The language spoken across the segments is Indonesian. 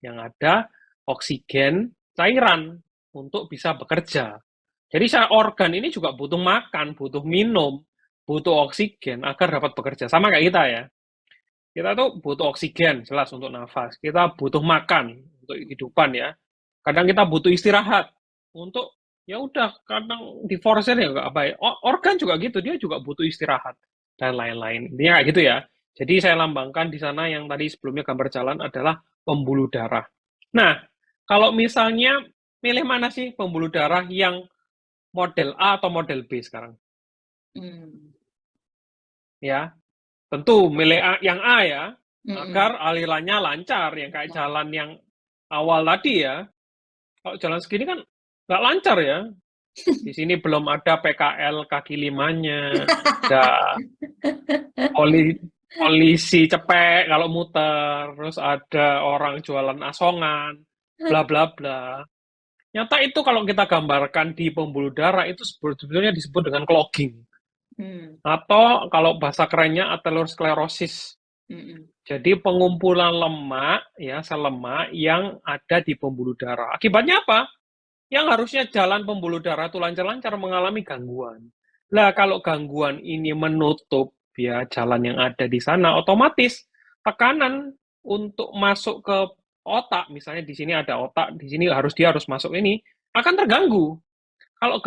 yang ada oksigen cairan untuk bisa bekerja. Jadi organ ini juga butuh makan, butuh minum, butuh oksigen agar dapat bekerja. Sama kayak kita ya. Kita tuh butuh oksigen, jelas untuk nafas. Kita butuh makan untuk kehidupan ya. Kadang kita butuh istirahat untuk ya udah kadang diforsir ya nggak apa ya. Organ juga gitu, dia juga butuh istirahat dan lain-lain. Intinya kayak gitu ya. Jadi saya lambangkan di sana yang tadi sebelumnya gambar jalan adalah pembuluh darah. Nah, kalau misalnya milih mana sih pembuluh darah yang model A atau model B sekarang? Hmm. Ya, tentu milih yang A ya, Mm-mm. agar alirannya lancar, yang kayak jalan yang awal tadi ya. Kalau jalan segini kan nggak lancar ya. Di sini belum ada PKL kaki limanya, ada polisi cepek kalau muter, terus ada orang jualan asongan, bla bla bla. Nyata itu kalau kita gambarkan di pembuluh darah itu sebetulnya disebut dengan clogging. Hmm. Atau kalau bahasa kerennya atherosclerosis. Mm-mm. Jadi pengumpulan lemak, ya sel lemak yang ada di pembuluh darah. Akibatnya apa? Yang harusnya jalan pembuluh darah itu lancar-lancar mengalami gangguan. Nah, kalau gangguan ini menutup ya jalan yang ada di sana, otomatis tekanan untuk masuk ke otak, misalnya di sini ada otak, di sini dia harus masuk ini, akan terganggu. Kalau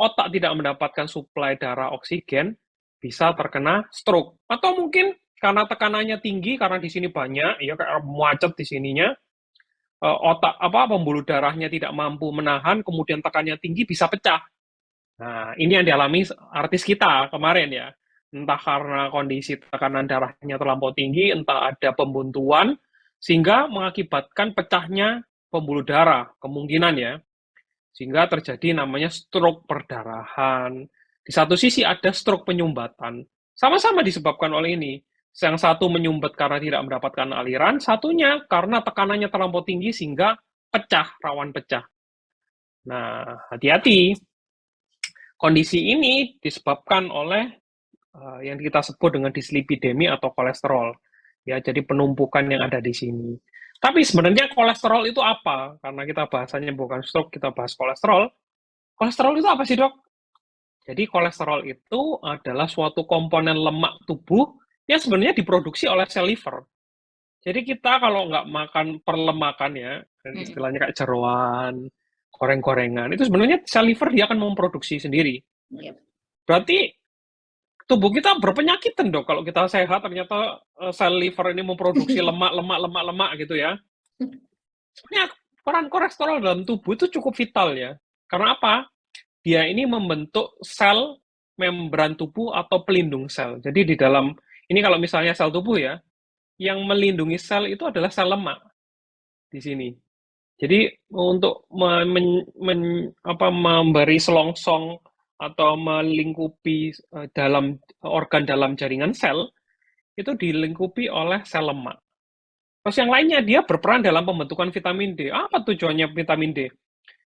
otak tidak mendapatkan suplai darah oksigen, bisa terkena stroke. Atau mungkin karena tekanannya tinggi, karena di sini banyak, ya kayak macet di sininya, pembuluh darahnya tidak mampu menahan, kemudian tekanannya tinggi bisa pecah. Nah, ini yang dialami artis kita kemarin ya. Entah karena kondisi tekanan darahnya terlampau tinggi, entah ada pembuntuan, sehingga mengakibatkan pecahnya pembuluh darah, kemungkinan ya. Sehingga terjadi namanya stroke perdarahan. Di satu sisi ada stroke penyumbatan. Sama-sama disebabkan oleh ini. Yang satu menyumbat karena tidak mendapatkan aliran, satunya karena tekanannya terlampau tinggi sehingga pecah, rawan pecah. Nah, hati-hati. Kondisi ini disebabkan oleh yang kita sebut dengan dislipidemi atau kolesterol. Ya, jadi penumpukan yang ada di sini. Tapi sebenarnya kolesterol itu apa? Karena kita bahasanya bukan stroke, kita bahas kolesterol. Kolesterol itu apa sih, Dok? Jadi kolesterol itu adalah suatu komponen lemak tubuh yang sebenarnya diproduksi oleh sel liver. Jadi kita kalau nggak makan perlemakan ya, Mm-mm. istilahnya kayak jeroan, goreng-gorengan, itu sebenarnya sel liver dia akan memproduksi sendiri. Yep. Berarti tubuh kita berpenyakitan dong kalau kita sehat ternyata sel liver ini memproduksi lemak gitu ya. Sebenarnya peran kolesterol dalam tubuh itu cukup vital ya. Karena apa? Dia ini membentuk sel membran tubuh atau pelindung sel. Jadi di dalam ini kalau misalnya sel tubuh ya, yang melindungi sel itu adalah sel lemak di sini. Jadi untuk memberi selongsong atau melingkupi dalam organ dalam jaringan sel itu dilingkupi oleh sel lemak. Terus yang lainnya dia berperan dalam pembentukan vitamin D. Apa tujuannya vitamin D?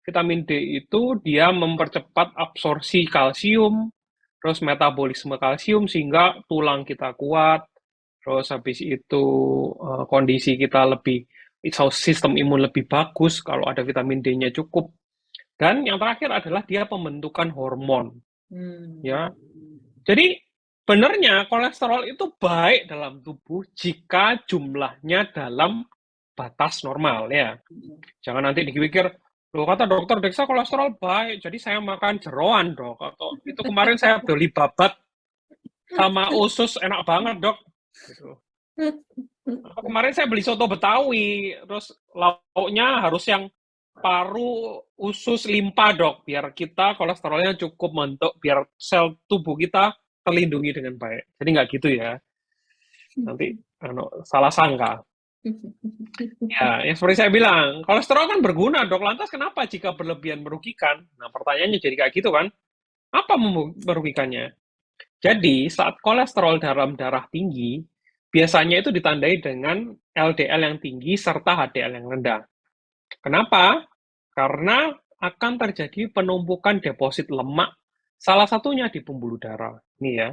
Vitamin D itu dia mempercepat absorpsi kalsium, terus metabolisme kalsium sehingga tulang kita kuat, terus habis itu kondisi kita lebih, sistem imun lebih bagus kalau ada vitamin D-nya cukup. Dan yang terakhir adalah dia pembentukan hormon. Hmm. Ya, jadi benarnya kolesterol itu baik dalam tubuh jika jumlahnya dalam batas normal ya. Jangan nanti dipikir, loh kata dokter Deksa kolesterol baik, jadi saya makan jeroan dok. Atau itu kemarin saya beli babat sama usus enak banget dok. Gitu. Kemarin saya beli soto Betawi, terus lauknya harus yang paru, usus, limpa dok, biar kita kolesterolnya cukup mentok, biar sel tubuh kita terlindungi dengan baik. Jadi nggak gitu ya, nanti salah sangka. Ya, yang seperti saya bilang, kolesterol kan berguna dok, lantas kenapa jika berlebihan merugikan? Nah pertanyaannya jadi kayak gitu kan, apa merugikannya? Jadi saat kolesterol dalam darah tinggi, biasanya itu ditandai dengan LDL yang tinggi serta HDL yang rendah. Kenapa? Karena akan terjadi penumpukan deposit lemak, salah satunya di pembuluh darah. Ini ya.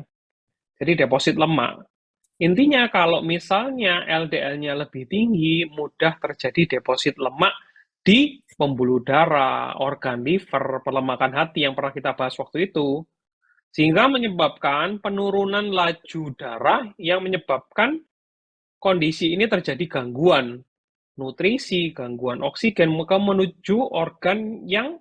Jadi deposit lemak. Intinya kalau misalnya LDL-nya lebih tinggi, mudah terjadi deposit lemak di pembuluh darah, organ liver, pelemakan hati yang pernah kita bahas waktu itu. Sehingga menyebabkan penurunan laju darah yang menyebabkan kondisi ini terjadi gangguan nutrisi, gangguan oksigen menuju organ yang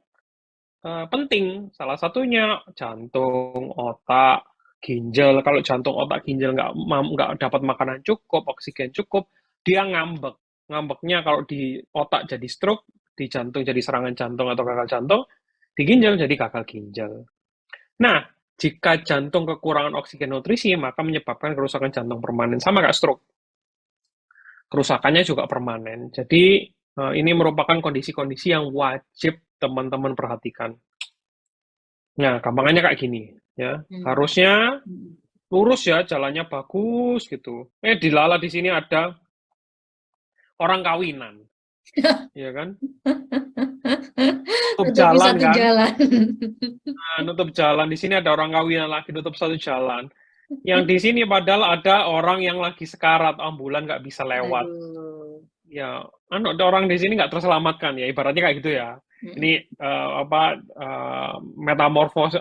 penting. Salah satunya jantung, otak, ginjal. Kalau jantung, otak, ginjal nggak dapat makanan cukup, oksigen cukup, dia ngambek. Ngambeknya kalau di otak jadi stroke, di jantung jadi serangan jantung atau gagal jantung, di ginjal jadi gagal ginjal. Nah, jika jantung kekurangan oksigen nutrisi, maka menyebabkan kerusakan jantung permanen. Sama kayak stroke. Kerusakannya juga permanen. Jadi, ini merupakan kondisi-kondisi yang wajib teman-teman perhatikan. Nah, gampangannya kayak gini, ya. Harusnya lurus ya, jalannya bagus gitu. Dilala di sini ada orang kawinan. Ya kan? Nutup Nutupi jalan satu kan? jalan. Nah, nutup jalan. Di sini ada orang kawinan lagi nutup satu jalan. Yang di sini padahal ada orang yang lagi sekarat, ambulan nggak bisa lewat. Aduh. Ya, ada orang di sini nggak terselamatkan ya, ibaratnya kayak gitu ya. Ini metamorfose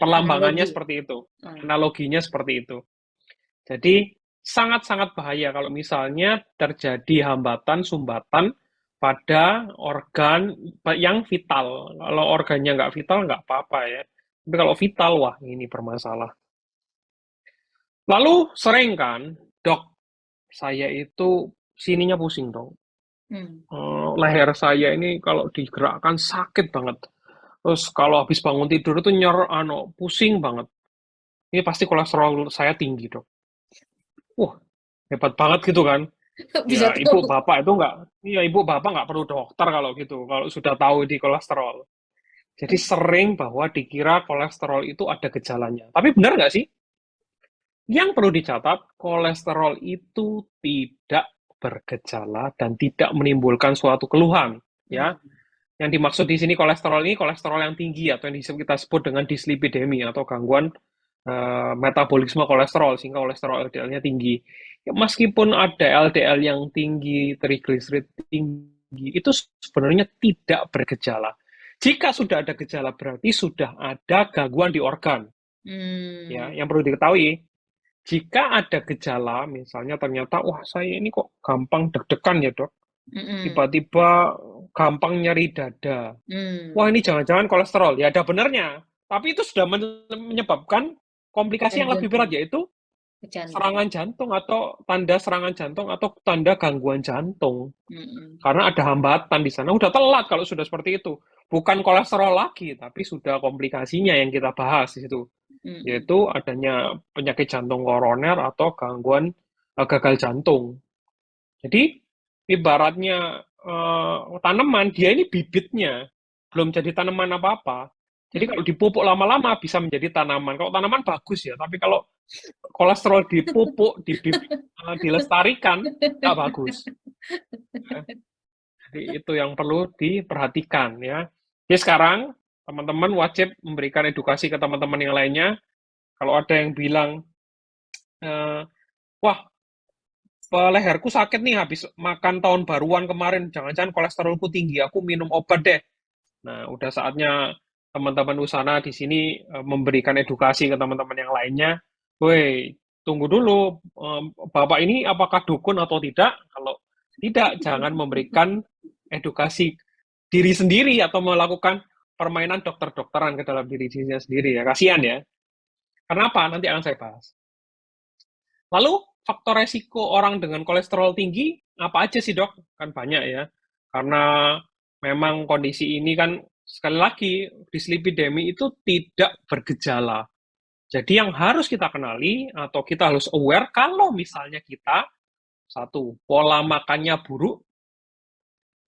perlambangannya Analogi. seperti itu, analoginya seperti itu. Jadi sangat-sangat bahaya kalau misalnya terjadi hambatan sumbatan pada organ yang vital. Kalau organnya nggak vital nggak apa-apa ya. Tapi kalau vital, wah ini bermasalah. Lalu sering kan, dok, saya itu sininya pusing dong. Leher saya ini kalau digerakkan sakit banget. Terus kalau habis bangun tidur itu pusing banget. Ini pasti kolesterol saya tinggi, dok. Hebat banget gitu kan. Bisa Ya, ibu tahu. bapak itu ibu bapak nggak perlu dokter kalau gitu, kalau sudah tahu di kolesterol. Jadi sering bahwa dikira kolesterol itu ada gejalanya. Tapi benar nggak sih? Yang perlu dicatat, kolesterol itu tidak bergejala dan tidak menimbulkan suatu keluhan. Ya, yang dimaksud di sini kolesterol ini kolesterol yang tinggi atau yang kita sebut dengan dislipidemi atau gangguan metabolisme kolesterol sehingga kolesterol LDL-nya tinggi. Ya, meskipun ada LDL yang tinggi, trigliserid tinggi, itu sebenarnya tidak bergejala. Jika sudah ada gejala berarti sudah ada gangguan di organ. Ya, yang perlu diketahui, jika ada gejala, misalnya ternyata, wah saya ini kok gampang deg-degan ya dok, tiba-tiba gampang nyeri dada. Wah ini jangan-jangan kolesterol. Ya ada benernya. Tapi itu sudah menyebabkan komplikasi yang lebih berat, yaitu serangan jantung atau tanda serangan jantung atau tanda gangguan jantung. Karena ada hambatan di sana. Udah telat kalau sudah seperti itu. Bukan kolesterol lagi, tapi sudah komplikasinya yang kita bahas di situ. Yaitu adanya penyakit jantung koroner atau gangguan gagal jantung. Jadi ibaratnya tanaman, dia ini bibitnya, belum jadi tanaman apa-apa. Jadi kalau dipupuk lama-lama bisa menjadi tanaman. Kalau tanaman bagus ya, tapi kalau kolesterol dipupuk, dilestarikan, nggak bagus. Ya. Jadi itu yang perlu diperhatikan ya. Jadi sekarang teman-teman wajib memberikan edukasi ke teman-teman yang lainnya. Kalau ada yang bilang, wah leherku sakit nih habis makan tahun baruan kemarin, jangan-jangan kolesterolku tinggi, aku minum obat deh. Nah, udah saatnya teman-teman Usana di sini memberikan edukasi ke teman-teman yang lainnya. Woi, tunggu dulu, Bapak ini apakah dukun atau tidak? Kalau tidak, jangan memberikan edukasi diri sendiri atau melakukan permainan dokter-dokteran ke dalam diri dirinya sendiri ya. Kasihan ya. Kenapa? Nanti akan saya bahas. Lalu, faktor resiko orang dengan kolesterol tinggi, apa aja sih dok? Kan banyak ya. Karena memang kondisi ini kan, sekali lagi, dislipidemi itu tidak bergejala. Jadi yang harus kita kenali, atau kita harus aware, kalau misalnya kita, satu, pola makannya buruk,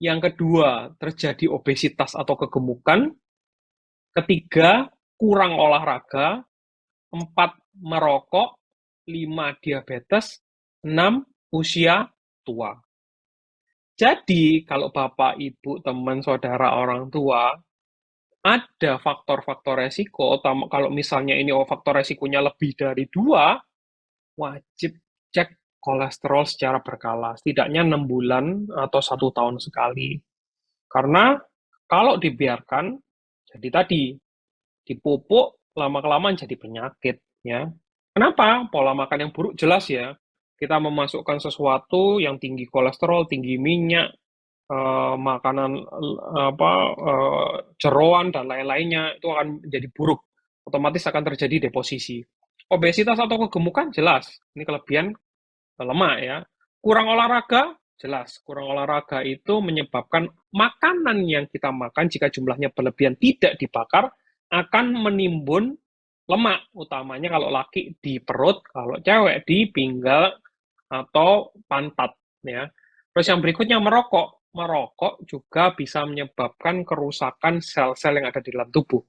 yang kedua, terjadi obesitas atau kegemukan, ketiga, kurang olahraga, 4, merokok, 5, diabetes, 6, usia tua. Jadi, kalau bapak, ibu, teman, saudara, orang tua, ada faktor-faktor resiko, kalau misalnya ini faktor resikonya lebih dari 2, wajib cek kolesterol secara berkala, setidaknya 6 bulan atau 1 tahun sekali. Karena kalau dibiarkan, jadi tadi, dipupuk, lama-kelamaan jadi penyakit. Ya. Kenapa? Pola makan yang buruk jelas ya. Kita memasukkan sesuatu yang tinggi kolesterol, tinggi minyak, makanan jeroan dan lain-lainnya itu akan menjadi buruk. Otomatis akan terjadi deposisi. Obesitas atau kegemukan jelas. Ini kelebihan lemak ya. Kurang olahraga jelas. Kurang olahraga itu menyebabkan makanan yang kita makan jika jumlahnya berlebihan tidak dibakar akan menimbun lemak, utamanya kalau laki di perut, kalau cewek di pinggang atau pantat ya. Terus yang berikutnya merokok. Merokok juga bisa menyebabkan kerusakan sel-sel yang ada di dalam tubuh.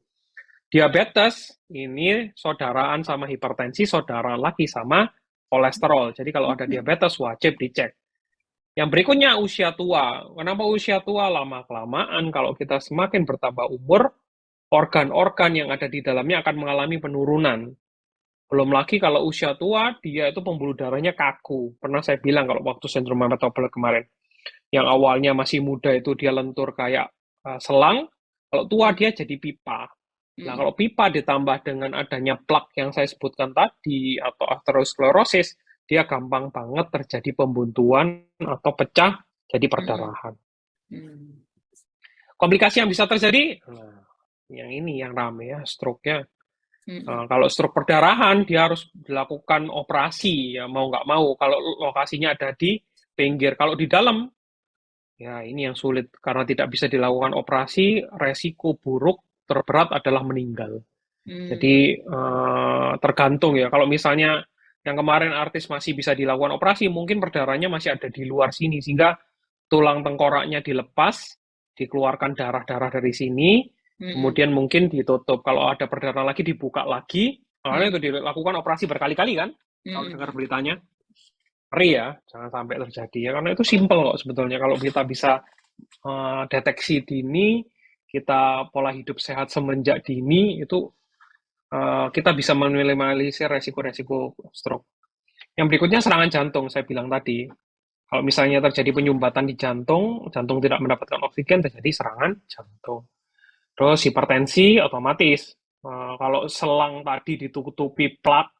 Diabetes ini saudaraan sama hipertensi, saudara lagi sama kolesterol. Jadi kalau ada diabetes wajib dicek. Yang berikutnya usia tua. Kenapa usia tua? Lama-kelamaan kalau kita semakin bertambah umur, organ-organ yang ada di dalamnya akan mengalami penurunan. Belum lagi kalau usia tua, dia itu pembuluh darahnya kaku. Pernah saya bilang kalau waktu sindrom Mehmet Oble kemarin. Yang awalnya masih muda itu dia lentur kayak selang, kalau tua dia jadi pipa. Nah, kalau pipa ditambah dengan adanya plak yang saya sebutkan tadi, atau aterosklerosis, dia gampang banget terjadi pembuntuan atau pecah jadi perdarahan. Komplikasi yang bisa terjadi, nah, yang ini yang rame ya, stroke-nya. Kalau stroke perdarahan, dia harus dilakukan operasi, ya mau nggak mau. Kalau lokasinya ada di pinggir, kalau di dalam, ya ini yang sulit. Karena tidak bisa dilakukan operasi, resiko buruk terberat adalah meninggal. Jadi tergantung ya. Kalau misalnya yang kemarin artis masih bisa dilakukan operasi, mungkin perdarahannya masih ada di luar sini, sehingga tulang tengkoraknya dilepas, dikeluarkan darah-darah dari sini, kemudian mungkin ditutup. Kalau ada perdarahan lagi, dibuka lagi. Karena itu dilakukan operasi berkali-kali kan, kalau dengar beritanya. Ngeri ya, jangan sampai terjadi ya. Karena itu simple kok sebetulnya. Kalau kita bisa deteksi dini, kita pola hidup sehat semenjak dini, itu kita bisa meminimalisir resiko-resiko stroke. Yang berikutnya serangan jantung, saya bilang tadi. Kalau misalnya terjadi penyumbatan di jantung, jantung tidak mendapatkan oksigen, terjadi serangan jantung. Terus hipertensi otomatis. Kalau selang tadi ditutupi plak,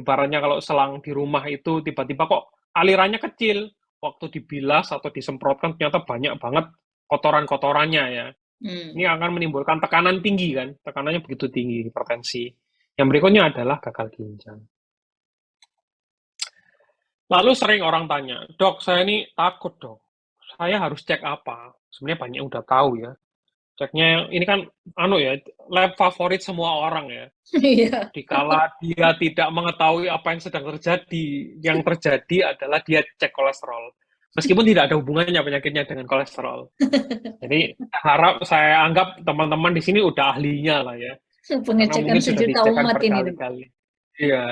ibaratnya kalau selang di rumah itu tiba-tiba kok alirannya kecil, waktu dibilas atau disemprotkan ternyata banyak banget kotoran-kotorannya ya. Ini akan menimbulkan tekanan tinggi kan, tekanannya begitu tinggi, hipertensi. Yang berikutnya adalah gagal ginjal. Lalu sering orang tanya, dok saya ini takut dok, saya harus cek apa? Sebenarnya banyak yang udah tahu ya. Ceknya ini kan lab favorit semua orang ya. Iya. Dikala dia tidak mengetahui apa yang sedang terjadi, yang terjadi adalah dia cek kolesterol. Meskipun tidak ada hubungannya penyakitnya dengan kolesterol. Jadi harap saya anggap teman-teman di sini udah ahlinya lah ya. Karena Pengecekan mungkin sudah sejuta dicekkan umat ini. berkali-kali. Iya.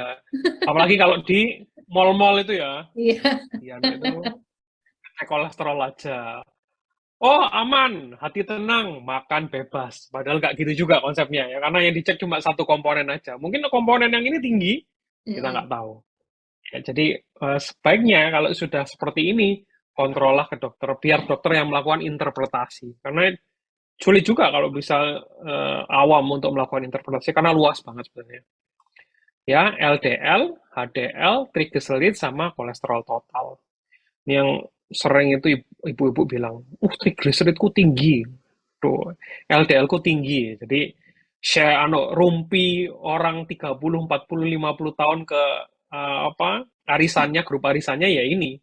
Apalagi kalau di mall-mall itu ya. Iya. Iya, itu cek kolesterol aja. Oh, aman, hati tenang, makan bebas. Padahal nggak gitu juga konsepnya ya. Karena yang dicek cuma satu komponen aja. Mungkin komponen yang ini tinggi, kita nggak tahu. Ya, jadi sebaiknya kalau sudah seperti ini, kontrollah ke dokter. Biar dokter yang melakukan interpretasi. Karena sulit juga kalau bisa awam untuk melakukan interpretasi. Karena luas banget sebenarnya. Ya, LDL, HDL, triglycerid, sama kolesterol total. Ini yang sering itu ibu-ibu bilang, triglyceridku tinggi, tuh LDL-ku tinggi. Jadi rumpi orang 30, 40, 50 tahun ke arisannya, grup arisannya ya ini.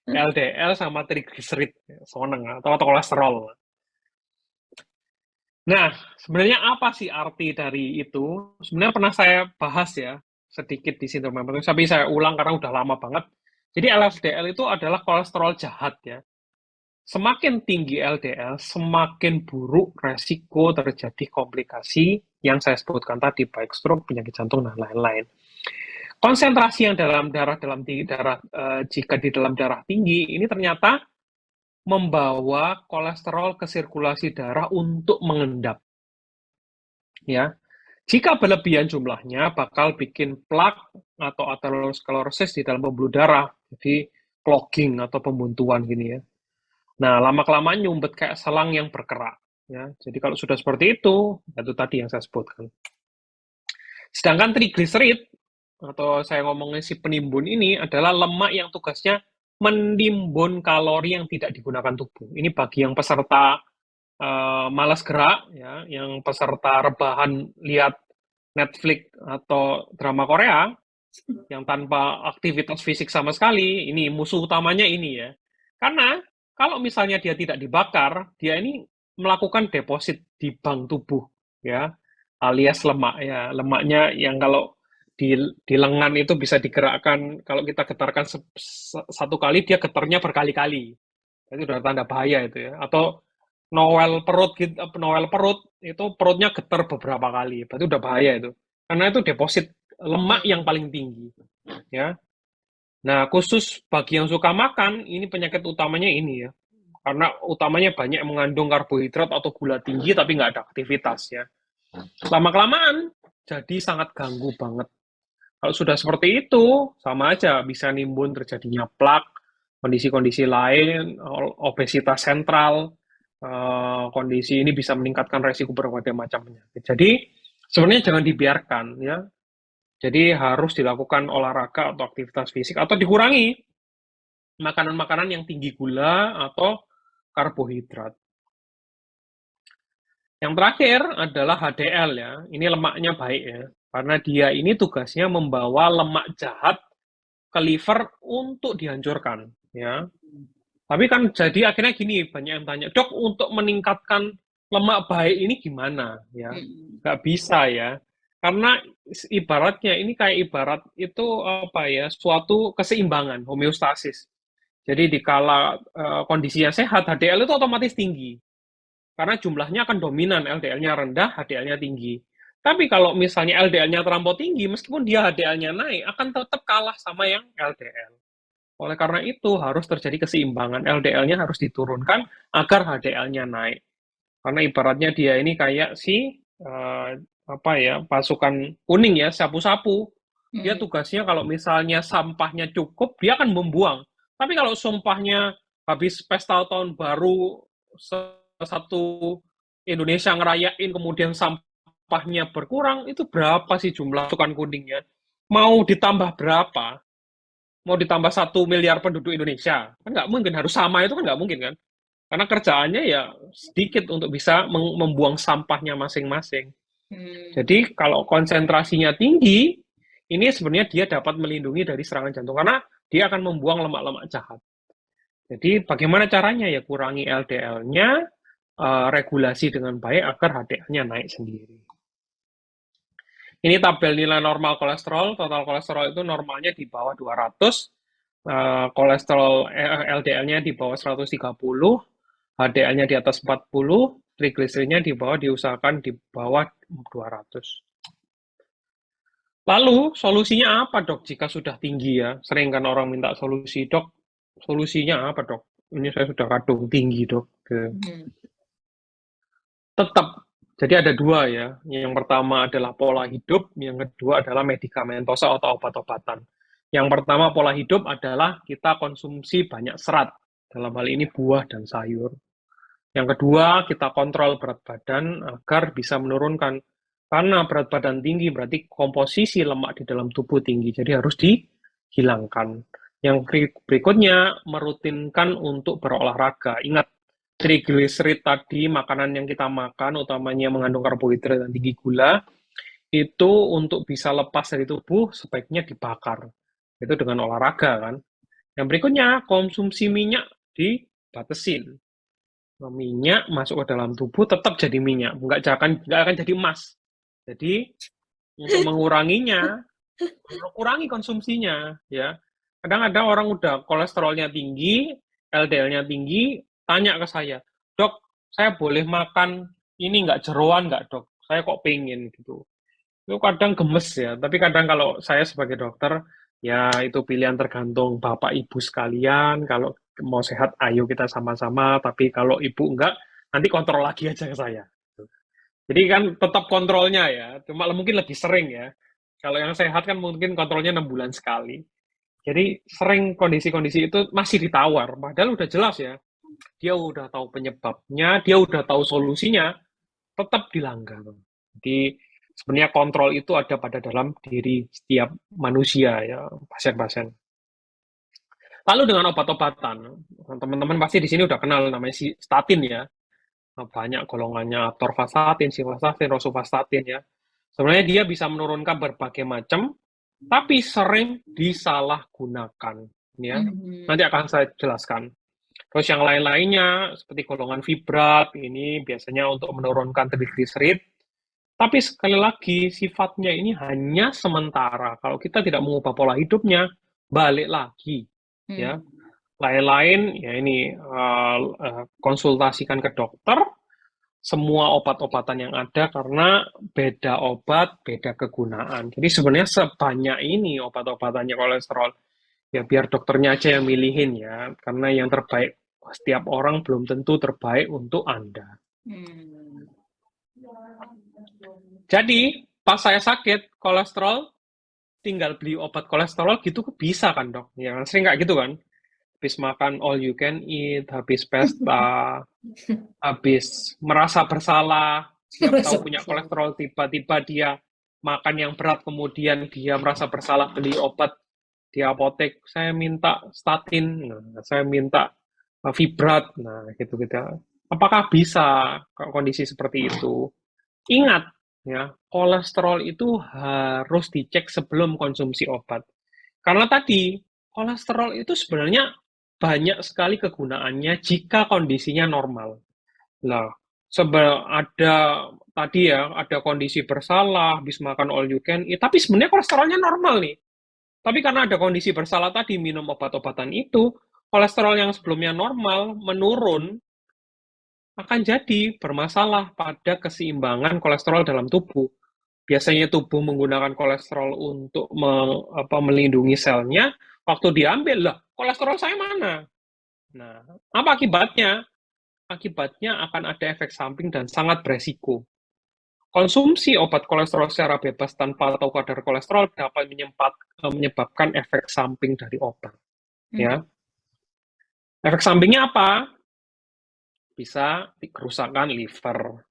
LDL sama triglycerid, seneng atau kolesterol. Nah, sebenarnya apa sih arti dari itu? Sebenarnya pernah saya bahas ya, sedikit di sindrom Mehmet, tapi saya ulang karena udah lama banget. Jadi LDL itu adalah kolesterol jahat ya. Semakin tinggi LDL, semakin buruk resiko terjadi komplikasi yang saya sebutkan tadi, baik stroke, penyakit jantung, dan lain-lain. Konsentrasi yang dalam darah jika di dalam darah tinggi, ini ternyata membawa kolesterol ke sirkulasi darah untuk mengendap. ya. Jika berlebihan jumlahnya, bakal bikin plak atau atherosclerosis di dalam pembuluh darah. Jadi, clogging atau pembuntuan gini ya. Nah, lama-kelamaan nyumbet kayak selang yang berkerak. Ya. Jadi, kalau sudah seperti itu tadi yang saya sebutkan. Sedangkan trigliserid, atau saya ngomongin si penimbun ini, adalah lemak yang tugasnya menimbun kalori yang tidak digunakan tubuh. Ini bagi yang peserta malas gerak, ya, yang peserta rebahan lihat Netflix atau drama Korea yang tanpa aktivitas fisik sama sekali, ini musuh utamanya ini ya. Karena kalau misalnya dia tidak dibakar, dia ini melakukan deposit di bank tubuh ya, alias lemak ya. Lemaknya yang kalau di lengan itu bisa digerakkan, kalau kita getarkan satu kali, dia getarnya berkali-kali. Itu udah tanda bahaya itu ya. Atau Noel perut gitu, Noel perut itu perutnya getar beberapa kali, berarti udah bahaya itu. Karena itu deposit lemak yang paling tinggi, ya. Nah, khusus bagi yang suka makan, ini penyakit utamanya ini ya. Karena utamanya banyak yang mengandung karbohidrat atau gula tinggi tapi nggak ada aktivitas ya. Lama-kelamaan jadi sangat ganggu banget. Kalau sudah seperti itu, sama aja bisa nimbun terjadinya plak, kondisi-kondisi lain, obesitas sentral, kondisi ini bisa meningkatkan resiko berbagai macam penyakit. Jadi sebenarnya jangan dibiarkan ya. Jadi harus dilakukan olahraga atau aktivitas fisik atau dikurangi makanan-makanan yang tinggi gula atau karbohidrat. Yang terakhir adalah HDL ya. Ini lemaknya baik ya. Karena dia ini tugasnya membawa lemak jahat ke liver untuk dihancurkan ya. Tapi kan jadi akhirnya gini, banyak yang tanya, dok untuk meningkatkan lemak baik ini gimana ya? Nggak bisa ya. Karena ibaratnya ini kayak ibarat itu apa ya, suatu keseimbangan, homeostasis. Jadi dikala kondisinya sehat, HDL itu otomatis tinggi. Karena jumlahnya akan dominan, LDL-nya rendah, HDL-nya tinggi. Tapi kalau misalnya LDL-nya terlampau tinggi, meskipun dia HDL-nya naik, akan tetap kalah sama yang LDL. Oleh karena itu, harus terjadi keseimbangan. LDL-nya harus diturunkan agar HDL-nya naik. Karena ibaratnya dia ini kayak si apa ya, pasukan kuning ya, sapu-sapu. Dia tugasnya kalau misalnya sampahnya cukup, dia akan membuang. Tapi kalau sampahnya habis pesta tahun baru satu Indonesia ngerayain, kemudian sampahnya berkurang, itu berapa sih jumlah pasukan kuningnya? Mau ditambah berapa? Mau ditambah 1 miliar penduduk Indonesia? Kan nggak mungkin, harus sama itu kan nggak mungkin kan? Karena kerjaannya ya sedikit untuk bisa membuang sampahnya masing-masing. Jadi kalau konsentrasinya tinggi, ini sebenarnya dia dapat melindungi dari serangan jantung karena dia akan membuang lemak-lemak jahat. Jadi bagaimana caranya ya, kurangi LDL-nya, regulasi dengan baik agar HDL-nya naik sendiri. Ini tabel nilai normal kolesterol. Total kolesterol itu normalnya di bawah 200, kolesterol LDL-nya di bawah 130, HDL-nya di atas 40, trigliseridnya di bawah, diusahakan di bawah 200. Lalu, solusinya apa dok jika sudah tinggi ya? Sering kan orang minta solusi, dok, solusinya apa dok? Ini saya sudah kadung tinggi dok. Tetap, jadi ada dua ya. Yang pertama adalah pola hidup, yang kedua adalah medikamentosa atau obat-obatan. Yang pertama pola hidup adalah kita konsumsi banyak serat, dalam hal ini buah dan sayur. Yang kedua, kita kontrol berat badan agar bisa menurunkan. Karena berat badan tinggi berarti komposisi lemak di dalam tubuh tinggi, jadi harus dihilangkan. Yang berikutnya, merutinkan untuk berolahraga. Ingat, trigliserid tadi, makanan yang kita makan, utamanya mengandung karbohidrat dan tinggi gula, itu untuk bisa lepas dari tubuh, sebaiknya dibakar. Itu dengan olahraga kan. Yang berikutnya, konsumsi minyak dibatasin. Minyak masuk ke dalam tubuh tetap jadi minyak, nggak akan jadi emas. Jadi untuk menguranginya, kurangi konsumsinya ya. Kadang-kadang orang udah kolesterolnya tinggi, LDL-nya tinggi, tanya ke saya, dok, saya boleh makan ini nggak, jeroan nggak dok? Saya kok pengen gitu. Itu kadang gemes ya, tapi kadang kalau saya sebagai dokter, ya itu pilihan tergantung bapak ibu sekalian. Kalau mau sehat, ayo kita sama-sama. Tapi kalau ibu enggak, nanti kontrol lagi aja ke saya. Jadi kan tetap kontrolnya ya, cuma mungkin lebih sering ya. Kalau yang sehat kan mungkin kontrolnya 6 bulan sekali. Jadi sering kondisi-kondisi itu masih ditawar, padahal udah jelas ya. Dia udah tahu penyebabnya, dia udah tahu solusinya, tetap dilanggar. Jadi sebenarnya kontrol itu ada pada dalam diri setiap manusia ya, pasien-pasien. Lalu dengan obat-obatan, teman-teman pasti di sini udah kenal namanya si statin ya. Banyak golongannya atorvastatin, simvastatin, rosuvastatin ya. Sebenarnya dia bisa menurunkan berbagai macam, tapi sering disalahgunakan ya. Nanti akan saya jelaskan. Terus yang lain-lainnya seperti golongan fibrat ini biasanya untuk menurunkan triglycerid. Tapi sekali lagi sifatnya ini hanya sementara. Kalau kita tidak mengubah pola hidupnya, balik lagi ya. Lain-lain ya ini konsultasikan ke dokter. Semua obat-obatan yang ada karena beda obat, beda kegunaan. Jadi sebenarnya sebanyak ini obat-obatannya kolesterol. Ya biar dokternya aja yang milihin ya, karena yang terbaik setiap orang belum tentu terbaik untuk Anda. Jadi pas saya sakit kolesterol, tinggal beli obat kolesterol gitu bisa kan dok? Ya sering nggak gitu kan? Habis makan all you can eat, habis pesta, habis merasa bersalah, dia tahu punya kolesterol, tiba-tiba dia makan yang berat, kemudian dia merasa bersalah beli obat di apotek, saya minta statin, saya minta fibrat, nah gitu-gitu. Apakah bisa kondisi seperti itu? Ingat, ya, kolesterol itu harus dicek sebelum konsumsi obat. Karena tadi, kolesterol itu sebenarnya banyak sekali kegunaannya jika kondisinya normal. Nah, ada tadi ya, ada kondisi bersalah, habis makan all you can eat, tapi sebenarnya kolesterolnya normal nih. Tapi karena ada kondisi bersalah tadi, minum obat-obatan itu, kolesterol yang sebelumnya normal menurun, akan jadi bermasalah pada keseimbangan kolesterol dalam tubuh. Biasanya tubuh menggunakan kolesterol untuk melindungi selnya, waktu diambil, lah, kolesterol saya mana? Nah, apa akibatnya? Akibatnya akan ada efek samping dan sangat beresiko. Konsumsi obat kolesterol secara bebas tanpa tahu kadar kolesterol dapat menyebabkan efek samping dari obat. Ya, efek sampingnya apa? Bisa kerusakan liver,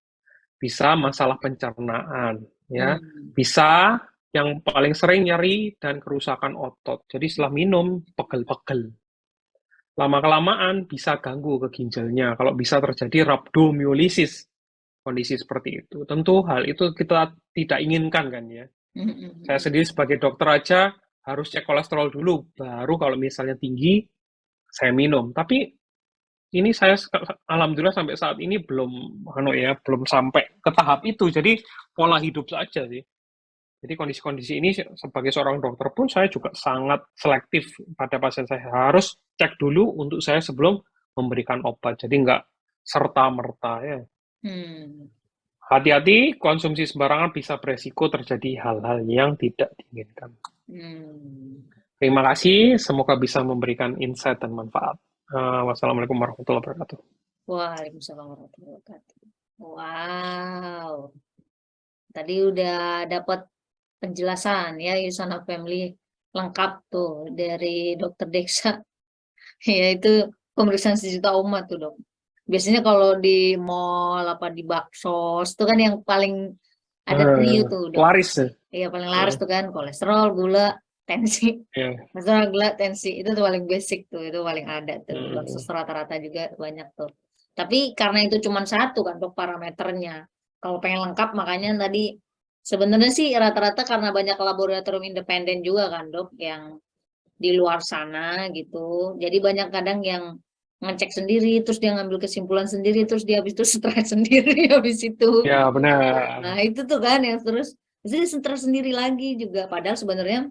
bisa masalah pencernaan, ya, bisa yang paling sering nyeri dan kerusakan otot. Jadi setelah minum pegel-pegel. Lama-kelamaan bisa ganggu ke ginjalnya. Kalau bisa terjadi rhabdomyolysis, kondisi seperti itu. Tentu hal itu kita tidak inginkan kan ya. Saya sendiri sebagai dokter aja harus cek kolesterol dulu, baru kalau misalnya tinggi, saya minum. Tapi ini saya alhamdulillah sampai saat ini belum sampai ke tahap itu. Jadi pola hidup saja sih. Jadi kondisi-kondisi ini sebagai seorang dokter pun saya juga sangat selektif pada pasien saya. Harus cek dulu untuk saya sebelum memberikan obat. Jadi nggak serta-merta ya. Hati-hati, konsumsi sembarangan bisa beresiko terjadi hal-hal yang tidak diinginkan. Terima kasih, semoga bisa memberikan insight dan manfaat. Wassalamualaikum warahmatullahi wabarakatuh. Waalaikumsalam warahmatullahi wabarakatuh. Wow, tadi udah dapat penjelasan ya Yusana Family lengkap tuh dari Dokter Deksa. Yaitu pemeriksaan sejuta umat tuh dok. Biasanya kalau di mall apa di baksos itu kan yang paling ada trio tuh dok. Laris ya? Iya paling laris tuh kan kolesterol, gula, tensi. Kolesterol, gula, tensi itu tuh paling basic tuh, itu paling ada tuh. Baksos rata-rata juga banyak tuh. Tapi karena itu cuma satu kan dok parameternya. Kalau pengen lengkap makanya tadi sebenarnya sih rata-rata karena banyak laboratorium independen juga kan dok yang di luar sana gitu. Jadi banyak kadang yang ngecek sendiri, terus dia ngambil kesimpulan sendiri, terus dia habis itu stres sendiri habis itu. Ya benar. Nah itu tuh kan yang terus dia stres sendiri lagi juga. Padahal sebenarnya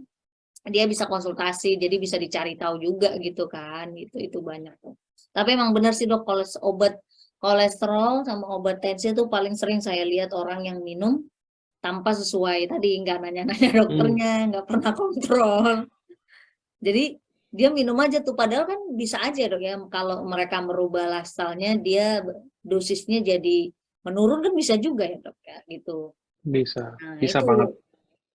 dia bisa konsultasi, jadi bisa dicari tahu juga gitu kan. Itu banyak tuh. Tapi emang benar sih dok, obat kolesterol sama obat tensi itu paling sering saya lihat orang yang minum tanpa sesuai tadi, nggak nanya-nanya dokternya, nggak pernah kontrol. Jadi dia minum aja tuh, padahal kan bisa aja dok ya kalau mereka merubah lifestyle-nya, dia dosisnya jadi menurun kan bisa juga ya dok ya gitu. Bisa, Nah bisa itu. banget.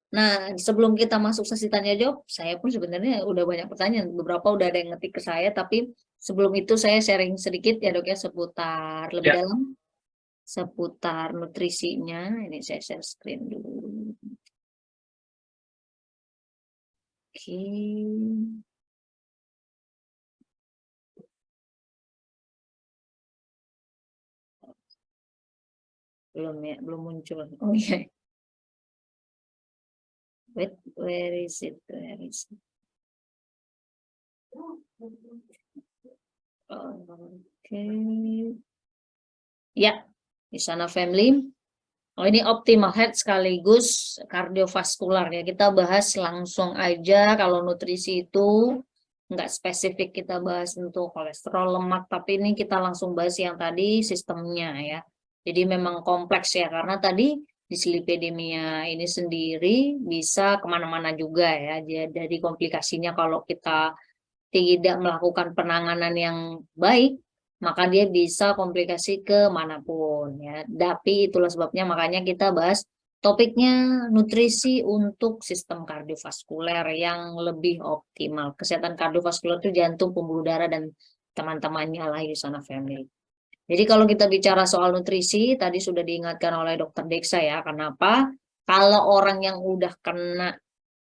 Nah sebelum kita masuk sesi tanya jawab, saya pun sebenarnya udah banyak pertanyaan, beberapa udah ada yang ngetik ke saya, tapi sebelum itu saya sharing sedikit ya dok ya seputar lebih Ya, dalam seputar nutrisinya. Ini saya share screen dulu. Oke. Belum ya, belum muncul. Oh iya. Wait, where is it? Where is it? Oke. Ya, di sana family. Oh ini optimal health sekaligus kardiovaskular ya. Kita bahas langsung aja kalau nutrisi itu nggak spesifik kita bahas untuk kolesterol, lemak, tapi ini kita langsung bahas yang tadi sistemnya ya. Jadi memang kompleks ya, karena tadi dislipidemia ini sendiri bisa kemana-mana juga ya. Jadi komplikasinya kalau kita tidak melakukan penanganan yang baik, maka dia bisa komplikasi ke manapun ya. Tapi itulah sebabnya makanya kita bahas topiknya nutrisi untuk sistem kardiovaskuler yang lebih optimal. Kesehatan kardiovaskuler itu jantung, pembuluh darah, dan teman-temannya lah Yusana Family. Jadi kalau kita bicara soal nutrisi, tadi sudah diingatkan oleh Dokter Deksa ya, kenapa? Kalau orang yang udah kena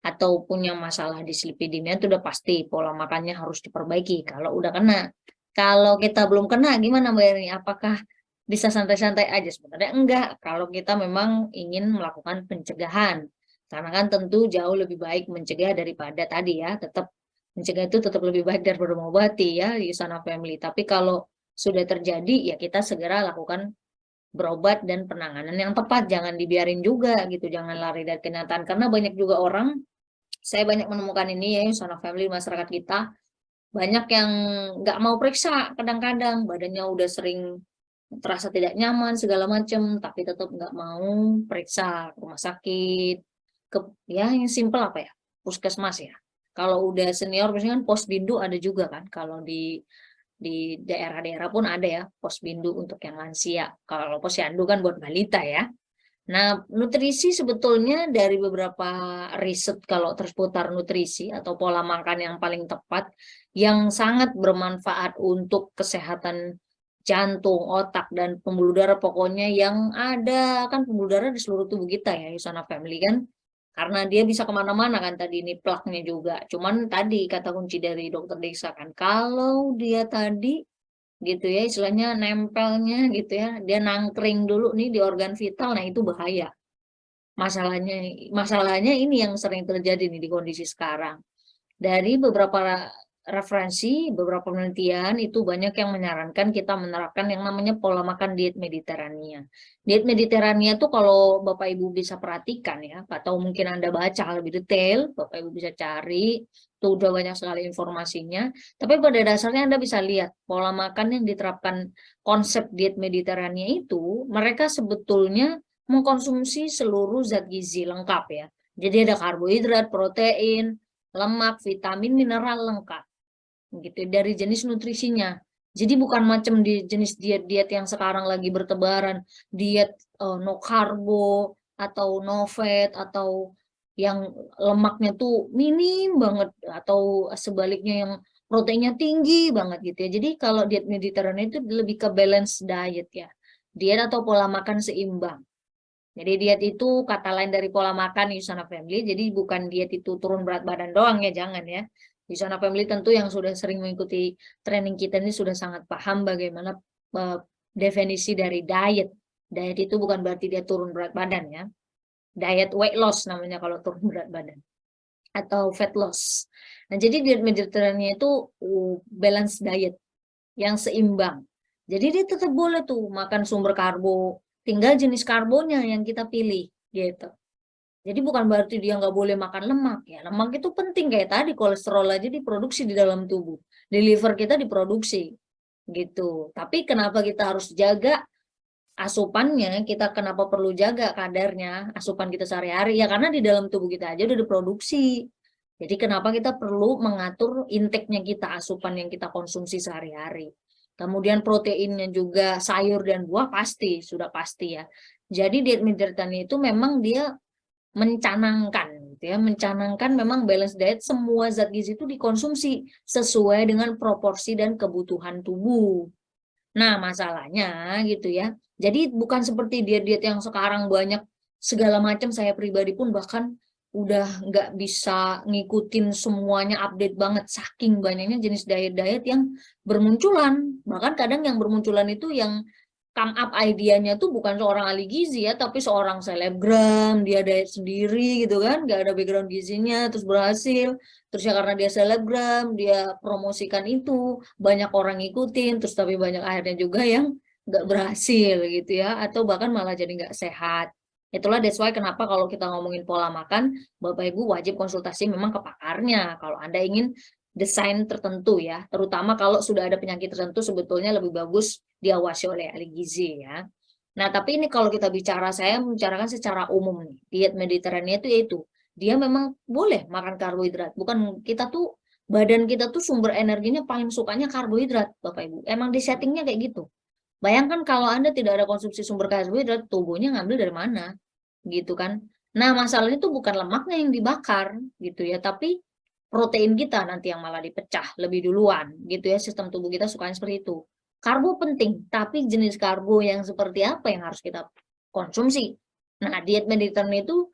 atau punya masalah dislipidemia itu udah pasti pola makannya harus diperbaiki kalau udah kena. Kalau kita belum kena gimana Mbak Erni? Apakah bisa santai-santai aja? Sebenarnya enggak, kalau kita memang ingin melakukan pencegahan. Karena kan tentu jauh lebih baik mencegah daripada tadi ya, tetap mencegah itu tetap lebih baik daripada mengobati ya di Yusana Family. Tapi kalau sudah terjadi ya kita segera lakukan berobat dan penanganan yang tepat, jangan dibiarin juga gitu, jangan lari dari kenyataan karena banyak juga orang, saya banyak menemukan ini ya Yusana Family, masyarakat kita banyak yang nggak mau periksa, kadang-kadang badannya udah sering terasa tidak nyaman segala macam tapi tetap nggak mau periksa ke rumah sakit, ke ya yang simpel apa ya, puskesmas ya. Kalau udah senior biasanya kan posbindu ada juga kan, kalau di daerah-daerah pun ada ya posbindu untuk yang lansia. Kalau posyandu kan buat balita ya. Nah, nutrisi sebetulnya dari beberapa riset kalau terputar nutrisi atau pola makan yang paling tepat yang sangat bermanfaat untuk kesehatan jantung, otak, dan pembuluh darah, pokoknya yang ada kan pembuluh darah di seluruh tubuh kita ya Yusana Family kan, karena dia bisa kemana-mana kan, tadi ini plaknya juga. Cuman tadi kata kunci dari Dokter Deksa kan, kalau dia tadi gitu ya istilahnya nempelnya gitu ya, dia nangkring dulu nih di organ vital, nah itu bahaya. Masalahnya ini yang sering terjadi nih di kondisi sekarang. Dari beberapa referensi, beberapa penelitian itu banyak yang menyarankan kita menerapkan yang namanya pola makan diet Mediterania. Diet Mediterania tuh kalau Bapak Ibu bisa perhatikan ya, atau mungkin Anda baca lebih detail, Bapak Ibu bisa cari, tuh udah banyak sekali informasinya. Tapi pada dasarnya Anda bisa lihat pola makan yang diterapkan konsep diet Mediterania itu, mereka sebetulnya mengkonsumsi seluruh zat gizi lengkap ya. Jadi ada karbohidrat, protein, lemak, vitamin, mineral lengkap gitu dari jenis nutrisinya. Jadi bukan macam di jenis diet-diet yang sekarang lagi bertebaran, diet no karbo atau no fat atau yang lemaknya tuh minim banget atau sebaliknya yang proteinnya tinggi banget gitu ya. Jadi kalau diet Mediterania itu lebih ke balance diet ya. Diet atau pola makan seimbang. Jadi diet itu kata lain dari pola makan Yusana Family. Jadi bukan diet itu turun berat badan doang ya, jangan ya. Yusana Family tentu yang sudah sering mengikuti training kita ini sudah sangat paham bagaimana definisi dari diet. Diet itu bukan berarti dia turun berat badan ya. Diet weight loss namanya kalau turun berat badan. Atau fat loss. Nah jadi diet Mediterania itu balance diet yang seimbang. Jadi dia tetap boleh tuh makan sumber karbo, tinggal jenis karbonya yang kita pilih gitu. Jadi bukan berarti dia nggak boleh makan lemak ya. Lemak itu penting kayak tadi kolesterol aja diproduksi di dalam tubuh, di liver kita diproduksi gitu. Tapi kenapa kita harus jaga asupannya? Kita kenapa perlu jaga kadarnya asupan kita sehari-hari? Ya karena di dalam tubuh kita aja udah diproduksi. Jadi kenapa kita perlu mengatur intake-nya kita, asupan yang kita konsumsi sehari-hari? Kemudian proteinnya juga sayur dan buah pasti, sudah pasti ya. Jadi diet Mediterranean itu memang dia mencanangkan gitu ya, mencanangkan memang balance diet, semua zat gizi itu dikonsumsi sesuai dengan proporsi dan kebutuhan tubuh. Nah, masalahnya gitu ya. Jadi bukan seperti diet-diet yang sekarang banyak segala macam, saya pribadi pun bahkan udah nggak bisa ngikutin semuanya update banget, saking banyaknya jenis diet-diet yang bermunculan. Bahkan kadang yang bermunculan itu yang come up idenya tuh bukan seorang ahli gizi ya, tapi seorang selebgram, dia diet sendiri gitu kan, nggak ada background gizinya, terus berhasil. Terus ya karena dia selebgram, dia promosikan itu, banyak orang ngikutin, terus tapi banyak akhirnya juga yang nggak berhasil gitu ya, atau bahkan malah jadi nggak sehat. Itulah that's why kenapa kalau kita ngomongin pola makan, Bapak Ibu wajib konsultasi memang ke pakarnya. Kalau Anda ingin desain tertentu ya, terutama kalau sudah ada penyakit tertentu sebetulnya lebih bagus diawasi oleh ahli gizi ya. Nah, tapi ini kalau kita bicara, saya membicarakan secara umum nih, diet Mediterania itu yaitu dia memang boleh makan karbohidrat. Bukan kita tuh, badan kita tuh sumber energinya paling sukanya karbohidrat, Bapak Ibu. Emang di settingnya kayak gitu. Bayangkan kalau Anda tidak ada konsumsi sumber karbohidrat, tubuhnya ngambil dari mana? Gitu kan. Nah, masalahnya itu bukan lemaknya yang dibakar gitu ya, tapi protein kita nanti yang malah dipecah lebih duluan gitu ya. Sistem tubuh kita sukanya seperti itu. Karbo penting, tapi jenis karbo yang seperti apa yang harus kita konsumsi? Nah, diet Mediterranean itu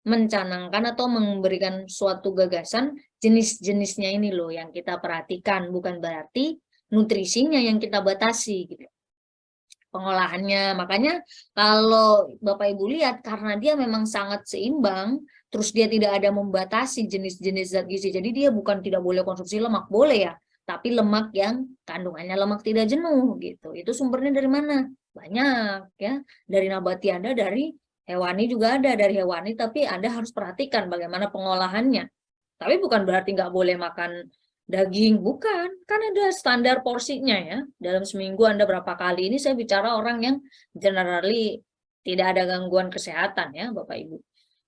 mencanangkan atau memberikan suatu gagasan jenis-jenisnya ini loh yang kita perhatikan, bukan berarti nutrisinya yang kita batasi gitu, pengolahannya. Makanya kalau Bapak Ibu lihat, karena dia memang sangat seimbang, terus dia tidak ada membatasi jenis-jenis zat gizi, jadi dia bukan tidak boleh konsumsi lemak, boleh ya, tapi lemak yang kandungannya lemak tidak jenuh gitu. Itu sumbernya dari mana? Banyak ya, dari nabati ada, dari hewani juga ada, dari hewani, tapi Anda harus perhatikan bagaimana pengolahannya. Tapi bukan berarti nggak boleh makan daging, bukan. Kan ada standar porsinya ya. Dalam seminggu Anda berapa kali. Ini saya bicara orang yang generally tidak ada gangguan kesehatan ya, Bapak Ibu.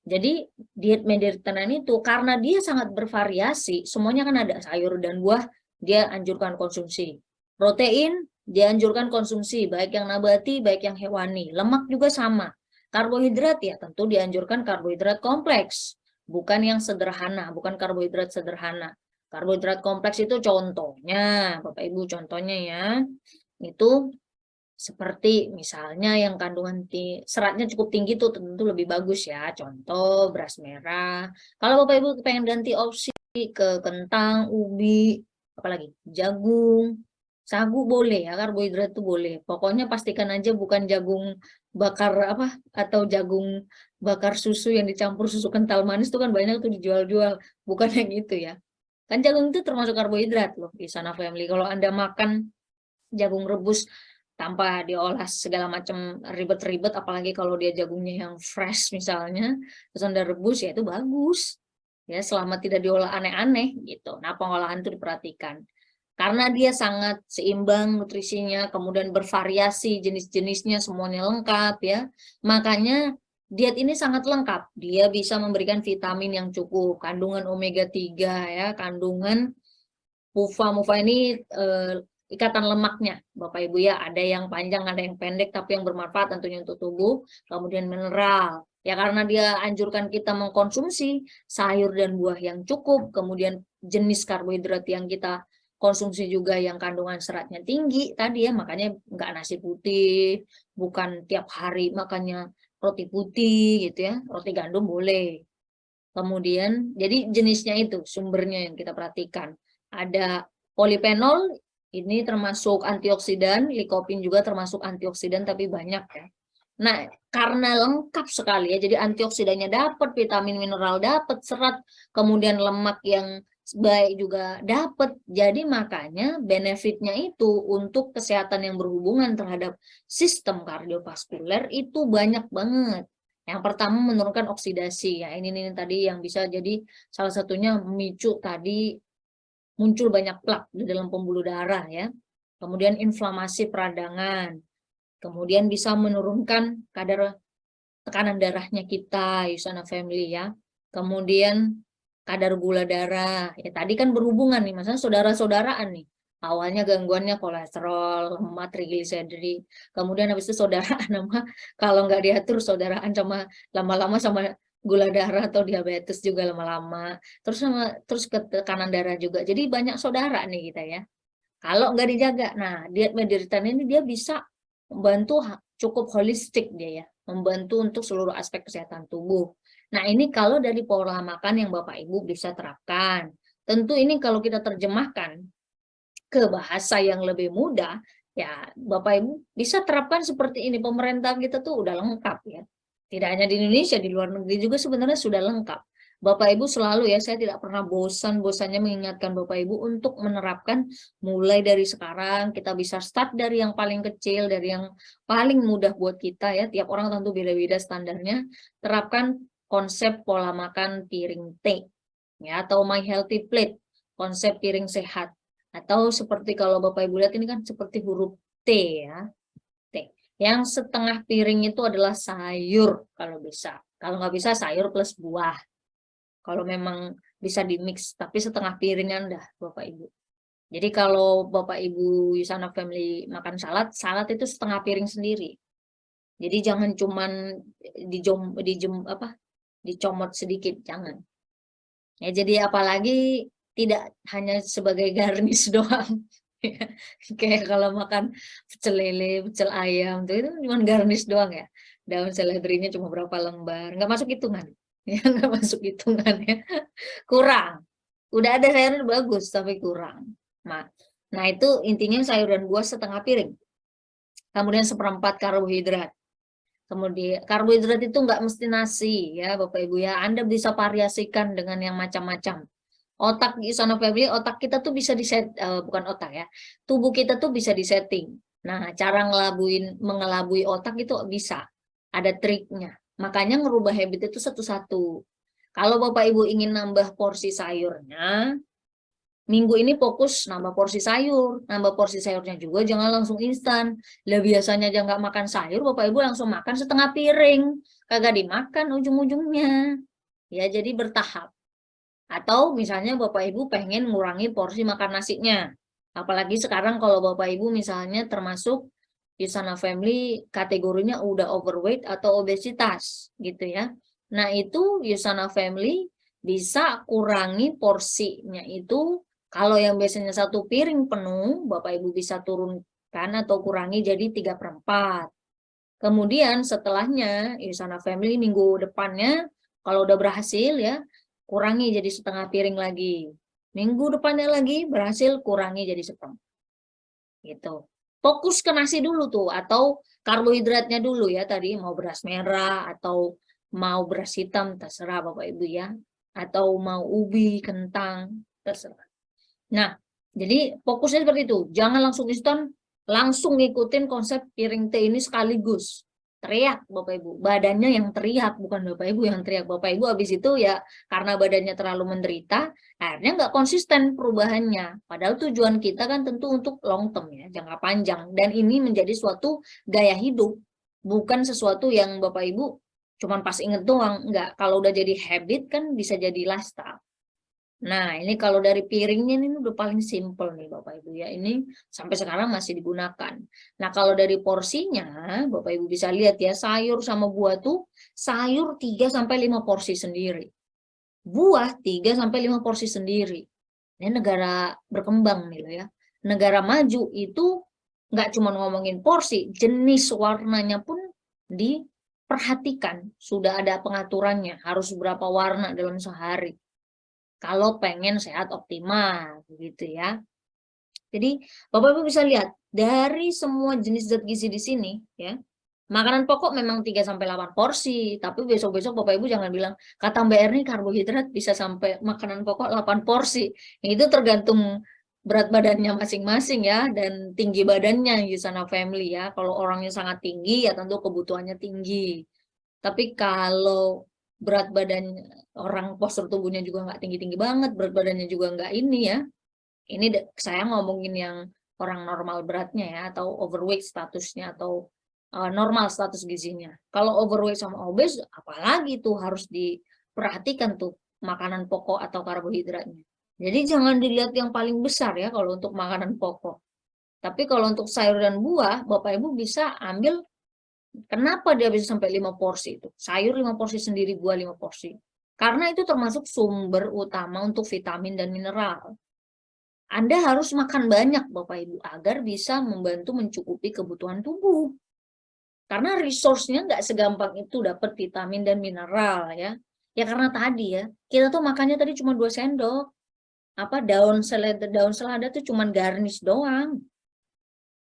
Jadi diet Mediterranean itu karena dia sangat bervariasi, semuanya kan ada sayur dan buah, dia anjurkan konsumsi. Protein, dia anjurkan konsumsi, baik yang nabati, baik yang hewani. Lemak juga sama. Karbohidrat ya tentu dianjurkan karbohidrat kompleks, bukan yang sederhana, bukan karbohidrat sederhana. Karbohidrat kompleks itu contohnya, Bapak Ibu, contohnya ya, itu seperti misalnya yang kandungan seratnya cukup tinggi tuh tentu lebih bagus ya. Contoh beras merah. Kalau Bapak Ibu pengen ganti opsi ke kentang, ubi, apalagi jagung, sagu boleh ya, karbohidrat itu boleh. Pokoknya pastikan aja bukan jagung bakar apa atau jagung bakar susu yang dicampur susu kental manis, itu kan banyak tuh dijual-jual, bukan yang itu ya. Kan jagung itu termasuk karbohidrat loh di sana family. Kalau Anda makan jagung rebus tanpa diolah segala macam ribet-ribet, apalagi kalau dia jagungnya yang fresh misalnya, terus Anda rebus ya itu bagus. Ya, selama tidak diolah aneh-aneh gitu. Nah, pengolahan itu diperhatikan. Karena dia sangat seimbang nutrisinya, kemudian bervariasi jenis-jenisnya, semuanya lengkap ya. Makanya diet ini sangat lengkap. Dia bisa memberikan vitamin yang cukup, kandungan omega 3 ya, kandungan mufa ini ikatan lemaknya, Bapak Ibu ya, ada yang panjang, ada yang pendek, tapi yang bermanfaat tentunya untuk tubuh. Kemudian mineral, ya karena dia anjurkan kita mengkonsumsi sayur dan buah yang cukup, kemudian jenis karbohidrat yang kita konsumsi juga yang kandungan seratnya tinggi tadi ya, makanya nggak nasi putih, bukan tiap hari makanya roti putih gitu ya, roti gandum boleh. Kemudian, jadi jenisnya itu, sumbernya yang kita perhatikan. Ada polifenol, ini termasuk antioksidan, likopin juga termasuk antioksidan, tapi banyak ya. Nah, karena lengkap sekali ya, jadi antioksidannya dapat, vitamin mineral dapat, serat, kemudian lemak yang baik juga dapat. Jadi makanya benefitnya itu untuk kesehatan yang berhubungan terhadap sistem kardiovaskuler itu banyak banget. Yang pertama menurunkan oksidasi ya, ini tadi yang bisa jadi salah satunya memicu tadi muncul banyak plak di dalam pembuluh darah ya. Kemudian inflamasi peradangan. Kemudian bisa menurunkan kadar tekanan darahnya kita, Yusana Family ya. Kemudian kadar gula darah. Ya tadi kan berhubungan nih, misalnya saudara-saudaraan nih. Awalnya gangguannya kolesterol, lemak, trigliserid, kemudian habis itu saudaraan sama, kalau nggak diatur saudaraan sama lama-lama sama gula darah atau diabetes juga lama-lama, terus ke tekanan darah juga. Jadi banyak saudara nih kita ya. Kalau nggak dijaga, nah diet Mediterranean ini dia bisa membantu cukup holistik dia ya, membantu untuk seluruh aspek kesehatan tubuh. Nah ini kalau dari pola makan yang Bapak Ibu bisa terapkan. Tentu ini kalau kita terjemahkan ke bahasa yang lebih mudah, ya Bapak Ibu bisa terapkan seperti ini. Pemerintah kita tuh udah lengkap ya. Tidak hanya di Indonesia, di luar negeri juga sebenarnya sudah lengkap. Bapak Ibu selalu ya, saya tidak pernah bosan-bosannya mengingatkan Bapak Ibu untuk menerapkan mulai dari sekarang. Kita bisa start dari yang paling kecil, dari yang paling mudah buat kita ya. Tiap orang tentu beda-beda standarnya. Terapkan konsep pola makan piring T ya, atau My Healthy Plate, konsep piring sehat. Atau seperti kalau Bapak Ibu lihat ini kan seperti huruf T ya. T. Yang setengah piring itu adalah sayur kalau bisa. Kalau nggak bisa sayur plus buah. Kalau memang bisa di-mix, tapi setengah piringan dah Bapak Ibu. Jadi kalau Bapak Ibu Yusana Family makan salad itu setengah piring sendiri. Jadi jangan cuman dicomot sedikit, jangan. Ya, jadi apalagi tidak hanya sebagai garnish doang. Kayak kalau makan pecel lele, pecel ayam, itu cuma garnish doang ya. Daun seledrinya cuma berapa lembar, nggak masuk hitungan. Ya, nggak masuk hitungan ya. Kurang. Udah ada sayur bagus, tapi kurang. Nah, itu intinya sayur dan buah setengah piring. Kemudian seperempat karbohidrat. Kemudian karbohidrat itu nggak mesti nasi ya Bapak Ibu ya. Anda bisa variasikan dengan yang macam-macam. Otak di Yusana Family, otak kita tuh bisa bukan otak ya. Tubuh kita tuh bisa disetting. Nah, cara mengelabui otak itu bisa. Ada triknya. Makanya ngerubah habit itu satu-satu. Kalau Bapak Ibu ingin nambah porsi sayurnya, minggu ini fokus nambah porsi sayur. Nambah porsi sayurnya juga jangan langsung instan. Lah biasanya aja nggak makan sayur, Bapak Ibu langsung makan setengah piring. Kagak dimakan ujung-ujungnya. Ya, jadi bertahap. Atau misalnya Bapak Ibu pengen ngurangi porsi makan nasinya. Apalagi sekarang kalau Bapak Ibu misalnya termasuk Yusana Family kategorinya udah overweight atau obesitas gitu ya. Nah itu Yusana Family bisa kurangi porsinya itu, kalau yang biasanya satu piring penuh Bapak Ibu bisa turunkan atau kurangi jadi 3/4. Kemudian setelahnya Yusana Family minggu depannya kalau udah berhasil ya kurangi jadi setengah piring lagi. Minggu depannya lagi berhasil kurangi jadi seperempat. Gitu. Fokus ke nasi dulu tuh atau karbohidratnya dulu ya, tadi mau beras merah atau mau beras hitam terserah Bapak Ibu ya, atau mau ubi, kentang, terserah. Nah, jadi fokusnya seperti itu. Jangan langsung instan, langsung ngikutin konsep piring teh ini sekaligus. Teriak Bapak Ibu, badannya yang teriak, bukan Bapak Ibu yang teriak. Bapak Ibu habis itu ya karena badannya terlalu menderita, akhirnya nggak konsisten perubahannya. Padahal tujuan kita kan tentu untuk long term ya, jangka panjang. Dan ini menjadi suatu gaya hidup, bukan sesuatu yang Bapak Ibu cuman pas inget doang. Nggak, kalau udah jadi habit kan bisa jadi lifestyle. Nah, ini kalau dari piringnya ini udah paling simple nih Bapak Ibu ya. Ini sampai sekarang masih digunakan. Nah, kalau dari porsinya, Bapak Ibu bisa lihat ya, sayur sama buah tuh sayur 3-5 porsi sendiri. Buah 3-5 porsi sendiri. Ini negara berkembang nih loh ya. Negara maju itu nggak cuma ngomongin porsi, jenis warnanya pun diperhatikan. Sudah ada pengaturannya, harus berapa warna dalam sehari. Kalau pengen sehat optimal gitu ya. Jadi Bapak Ibu bisa lihat dari semua jenis zat gizi di sini ya. Makanan pokok memang 3-8 porsi, tapi besok-besok Bapak Ibu jangan bilang kata Mbak Erni karbohidrat bisa sampai makanan pokok 8 porsi. Itu tergantung berat badannya masing-masing ya dan tinggi badannya Yusana Family ya. Kalau orangnya sangat tinggi ya tentu kebutuhannya tinggi. Tapi kalau berat badan orang, postur tubuhnya juga nggak tinggi-tinggi banget, berat badannya juga nggak ini ya. Ini saya ngomongin yang orang normal beratnya ya, atau overweight statusnya, atau normal status gizinya. Kalau overweight sama obes, apalagi tuh harus diperhatikan tuh makanan pokok atau karbohidratnya. Jadi jangan dilihat yang paling besar ya kalau untuk makanan pokok. Tapi kalau untuk sayur dan buah, Bapak Ibu bisa ambil, kenapa dia bisa sampai 5 porsi itu? Sayur 5 porsi sendiri, buah 5 porsi. Karena itu termasuk sumber utama untuk vitamin dan mineral. Anda harus makan banyak Bapak Ibu agar bisa membantu mencukupi kebutuhan tubuh. Karena resource-nya nggak segampang itu dapat vitamin dan mineral ya. Ya karena tadi ya, kita tuh makannya tadi cuma 2 sendok. Daun selada tuh cuma garnish doang.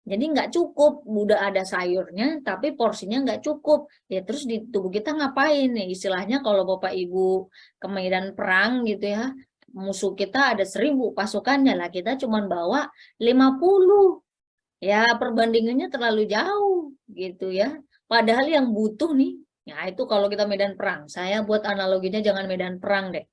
Jadi nggak cukup, udah ada sayurnya, tapi porsinya nggak cukup. Ya terus di tubuh kita ngapain nih? Istilahnya kalau Bapak Ibu ke medan perang gitu ya, musuh kita ada 1000 pasukannya lah, kita cuma bawa 50. Ya perbandingannya terlalu jauh gitu ya. Padahal yang butuh nih, ya itu kalau kita medan perang. Saya buat analoginya jangan medan perang deh.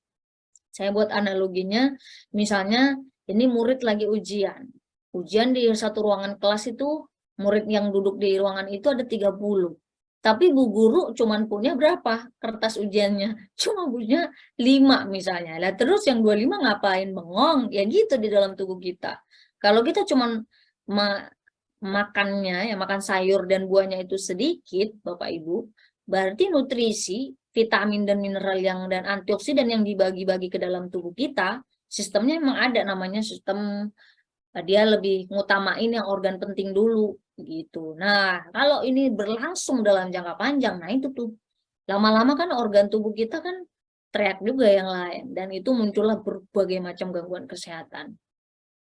Saya buat analoginya, misalnya ini murid lagi ujian. Ujian di satu ruangan kelas itu, murid yang duduk di ruangan itu ada 30. Tapi bu guru cuman punya berapa kertas ujiannya? Cuma punya 5 misalnya. Lah terus yang 25 ngapain bengong? Ya gitu di dalam tubuh kita. Kalau kita cuman makannya, ya makan sayur dan buahnya itu sedikit, Bapak Ibu, berarti nutrisi, vitamin dan mineral dan antioksidan yang dibagi-bagi ke dalam tubuh kita, sistemnya memang ada namanya sistem, dia lebih ngutamain yang organ penting dulu gitu. Nah, kalau ini berlangsung dalam jangka panjang, nah itu tuh lama-lama kan organ tubuh kita kan teriak juga yang lain, dan itu muncullah berbagai macam gangguan kesehatan.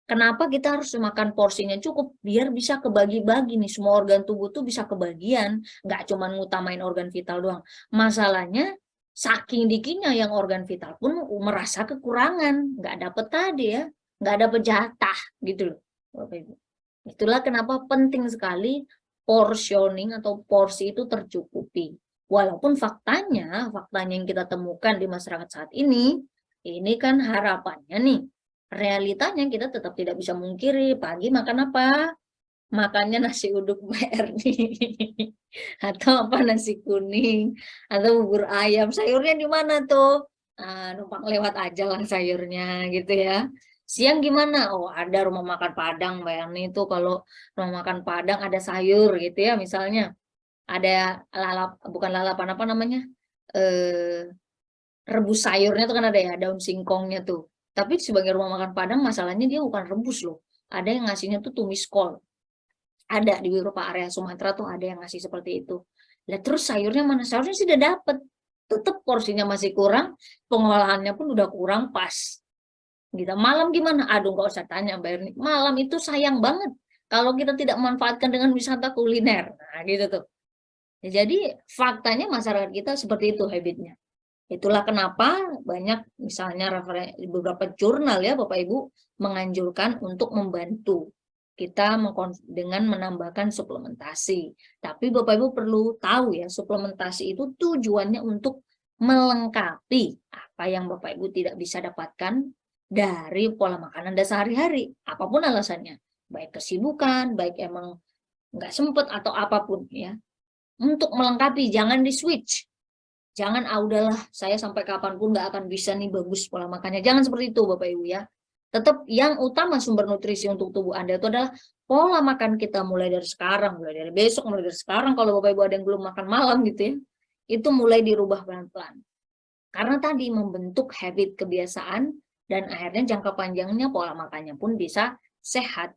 Kenapa kita harus makan porsinya cukup? Biar bisa kebagi-bagi nih, semua organ tubuh tuh bisa kebagian, nggak cuma ngutamain organ vital doang. Masalahnya, saking dikitnya yang organ vital pun merasa kekurangan, nggak dapet tadi ya, nggak dapet jatah gitu loh. Itulah kenapa penting sekali portioning atau porsi itu tercukupi. Walaupun faktanya yang kita temukan di masyarakat saat ini kan harapannya nih, realitanya kita tetap tidak bisa mungkiri, pagi makan apa? Makannya nasi uduk BRI atau nasi kuning atau bubur ayam. Sayurnya di mana tuh? Numpang lewat aja lah sayurnya gitu ya. Siang gimana? Oh, ada rumah makan Padang, bayangin itu kalau rumah makan Padang ada sayur gitu ya, misalnya ada bukan lalapan, apa namanya? Rebus sayurnya tuh kan ada ya, daun singkongnya tuh. Tapi sebagai rumah makan Padang masalahnya dia bukan rebus loh. Ada yang ngasihnya tuh tumis kol. Ada di beberapa area Sumatera tuh ada yang ngasih seperti itu. Lah terus sayurnya mana? Sayurnya sih udah dapet. Tetap porsinya masih kurang, pengolahannya pun udah kurang pas. Gitu. Malam gimana? Aduh nggak usah tanya Mbak Erni. Malam itu sayang banget kalau kita tidak memanfaatkan dengan wisata kuliner. Nah gitu tuh. Ya, jadi faktanya masyarakat kita seperti itu habitnya. Itulah kenapa banyak misalnya beberapa jurnal ya Bapak Ibu menganjurkan untuk membantu kita dengan menambahkan suplementasi. Tapi Bapak Ibu perlu tahu ya, suplementasi itu tujuannya untuk melengkapi apa yang Bapak Ibu tidak bisa dapatkan dari pola makanan Anda sehari-hari, apapun alasannya, baik kesibukan, baik emang nggak sempet atau apapun ya. Untuk melengkapi, jangan di switch. Jangan, udahlah, saya sampai kapanpun nggak akan bisa nih bagus pola makannya. Jangan seperti itu, Bapak Ibu ya. Tetap yang utama sumber nutrisi untuk tubuh Anda itu adalah pola makan kita mulai dari sekarang, mulai dari besok, mulai dari sekarang. Kalau Bapak Ibu ada yang belum makan malam gitu ya, itu mulai dirubah pelan-pelan. Karena tadi membentuk habit kebiasaan dan akhirnya jangka panjangnya pola makannya pun bisa sehat.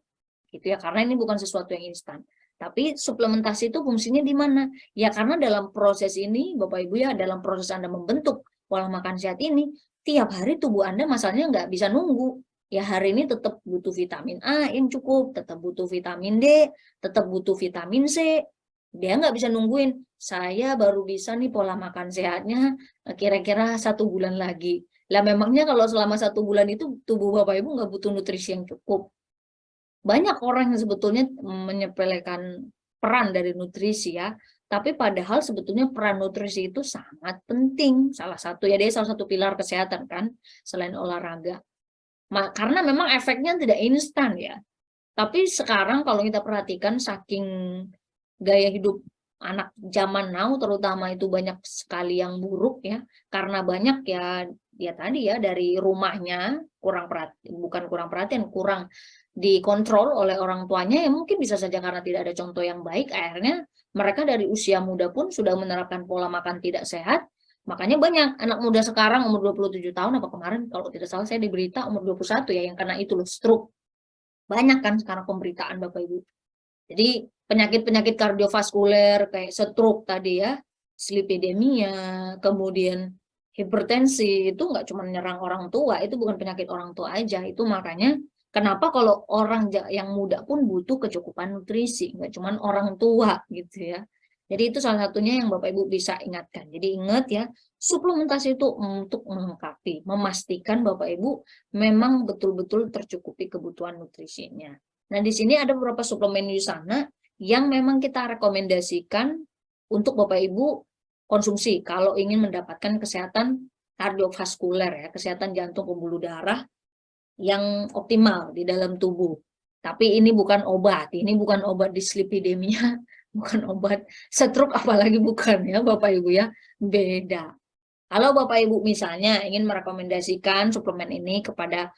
Gitu ya, karena ini bukan sesuatu yang instan. Tapi suplementasi itu fungsinya di mana? Ya karena dalam proses ini, Bapak Ibu ya, dalam proses Anda membentuk pola makan sehat ini, tiap hari tubuh Anda masalahnya nggak bisa nunggu. Ya hari ini tetap butuh vitamin A yang cukup, tetap butuh vitamin D, tetap butuh vitamin C. Dia nggak bisa nungguin, saya baru bisa nih pola makan sehatnya kira-kira 1 bulan lagi. Lah memangnya kalau selama 1 bulan itu tubuh Bapak Ibu nggak butuh nutrisi yang cukup. Banyak orang yang sebetulnya menyepelekan peran dari nutrisi ya, tapi padahal sebetulnya peran nutrisi itu sangat penting. Salah satu pilar kesehatan kan, selain olahraga. Karena memang efeknya tidak instan ya. Tapi sekarang kalau kita perhatikan saking gaya hidup anak zaman now terutama itu banyak sekali yang buruk ya, karena banyak ya ya tadi ya dari rumahnya kurang dikontrol oleh orang tuanya, ya mungkin bisa saja karena tidak ada contoh yang baik, akhirnya mereka dari usia muda pun sudah menerapkan pola makan tidak sehat. Makanya banyak anak muda sekarang umur 27 tahun, apa kemarin kalau tidak salah saya di berita umur 21 ya, yang kena itu loh, stroke. Banyak kan sekarang pemberitaan Bapak Ibu. Jadi penyakit-penyakit kardiovaskuler kayak stroke tadi ya, slipidemia, kemudian hipertensi, itu nggak cuma menyerang orang tua, itu bukan penyakit orang tua aja. Itu makanya kenapa kalau orang yang muda pun butuh kecukupan nutrisi, nggak cuma orang tua gitu ya. Jadi itu salah satunya yang Bapak Ibu bisa ingatkan. Jadi ingat ya, suplementasi itu untuk melengkapi, memastikan Bapak Ibu memang betul-betul tercukupi kebutuhan nutrisinya. Nah, di sini ada beberapa suplemen di sana yang memang kita rekomendasikan untuk Bapak Ibu konsumsi kalau ingin mendapatkan kesehatan kardiovaskuler ya, kesehatan jantung pembuluh darah yang optimal di dalam tubuh. Tapi ini bukan obat dislipidemia, bukan obat stroke, apalagi bukan ya Bapak Ibu ya, beda. Kalau Bapak Ibu misalnya ingin merekomendasikan suplemen ini kepada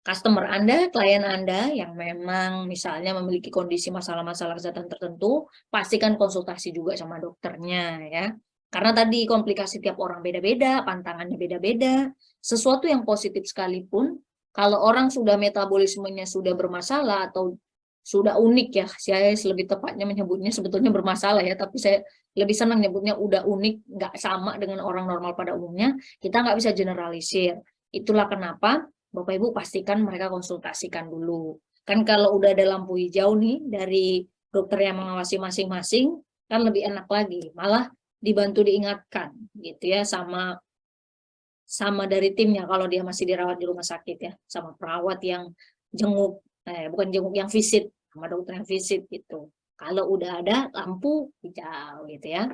customer Anda, klien Anda yang memang misalnya memiliki kondisi masalah-masalah kesehatan tertentu, pastikan konsultasi juga sama dokternya ya. Karena tadi komplikasi tiap orang beda-beda, pantangannya beda-beda. Sesuatu yang positif sekalipun, kalau orang sudah metabolismenya sudah bermasalah atau sudah unik ya, saya lebih tepatnya menyebutnya sebetulnya bermasalah ya, tapi saya lebih senang nyebutnya udah unik, nggak sama dengan orang normal pada umumnya, kita nggak bisa generalisir. Itulah kenapa Bapak Ibu pastikan mereka konsultasikan dulu. Kan kalau udah ada lampu hijau nih dari dokter yang mengawasi masing-masing, kan lebih enak lagi. Malah dibantu diingatkan gitu ya sama dari timnya kalau dia masih dirawat di rumah sakit ya, sama perawat yang bukan jenguk, yang visit, sama dokter yang visit gitu. Kalau udah ada lampu hijau gitu ya.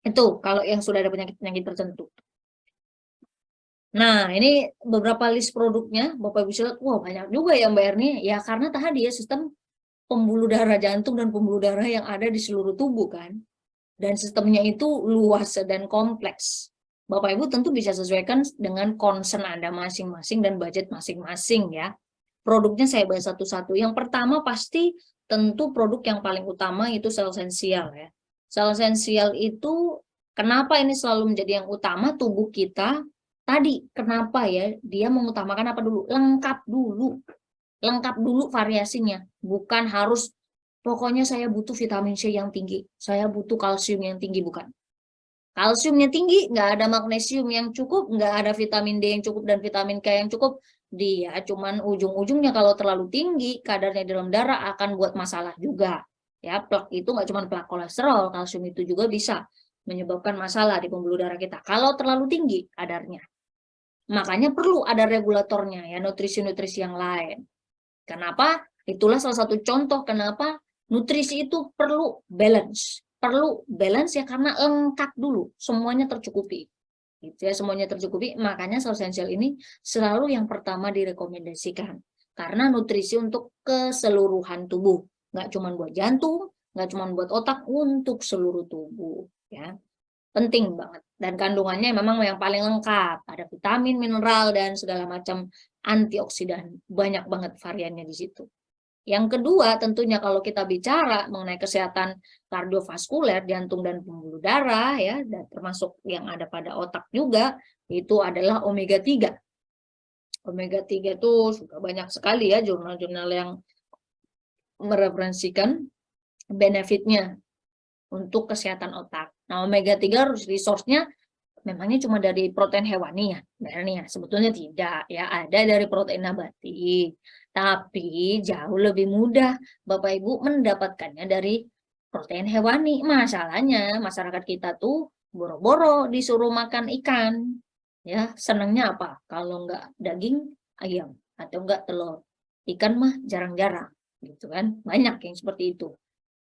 Itu kalau yang sudah ada penyakit-penyakit tertentu. Nah, ini beberapa list produknya, Bapak bisa lihat, wah banyak juga ya Mbak Erni. Ya karena tadi ya sistem pembuluh darah jantung dan pembuluh darah yang ada di seluruh tubuh kan. Dan sistemnya itu luas dan kompleks. Bapak Ibu tentu bisa sesuaikan dengan concern Anda masing-masing dan budget masing-masing ya. Produknya saya bahas satu-satu. Yang pertama pasti tentu produk yang paling utama itu sel esensial ya. Sel esensial itu kenapa ini selalu menjadi yang utama? Tubuh kita tadi kenapa ya dia mengutamakan apa dulu? Lengkap dulu variasinya, bukan harus pokoknya saya butuh vitamin C yang tinggi, saya butuh kalsium yang tinggi, bukan. Kalsiumnya tinggi, nggak ada magnesium yang cukup, nggak ada vitamin D yang cukup dan vitamin K yang cukup, dia cuman ujung-ujungnya kalau terlalu tinggi kadarnya dalam darah akan buat masalah juga. Ya, plak itu nggak cuma plak kolesterol, kalsium itu juga bisa menyebabkan masalah di pembuluh darah kita kalau terlalu tinggi kadarnya. Makanya perlu ada regulatornya ya, nutrisi-nutrisi yang lain. Kenapa? Itulah salah satu contoh kenapa nutrisi itu perlu balance. Perlu balance ya karena lengkap dulu, semuanya tercukupi. Gitu ya, semuanya tercukupi, makanya sel esensial ini selalu yang pertama direkomendasikan. Karena nutrisi untuk keseluruhan tubuh, nggak cuma buat jantung, nggak cuma buat otak, untuk seluruh tubuh ya. Penting banget. Dan kandungannya memang yang paling lengkap. Ada vitamin, mineral, dan segala macam antioksidan. Banyak banget variannya di situ. Yang kedua, tentunya kalau kita bicara mengenai kesehatan kardiovaskuler, jantung dan pembuluh darah, ya, dan termasuk yang ada pada otak juga, itu adalah omega 3. Omega 3 itu sudah banyak sekali ya jurnal-jurnal yang mereferensikan benefitnya untuk kesehatan otak. Nah, omega 3 resource-nya memangnya cuma dari protein hewani ya? Sebenarnya sebetulnya tidak ya, ada dari protein nabati. Tapi jauh lebih mudah Bapak Ibu mendapatkannya dari protein hewani. Masalahnya masyarakat kita tuh boro-boro disuruh makan ikan. Ya, senangnya apa? Kalau enggak daging ayam atau enggak telur. Ikan mah jarang-jarang gitu kan. Banyak yang seperti itu.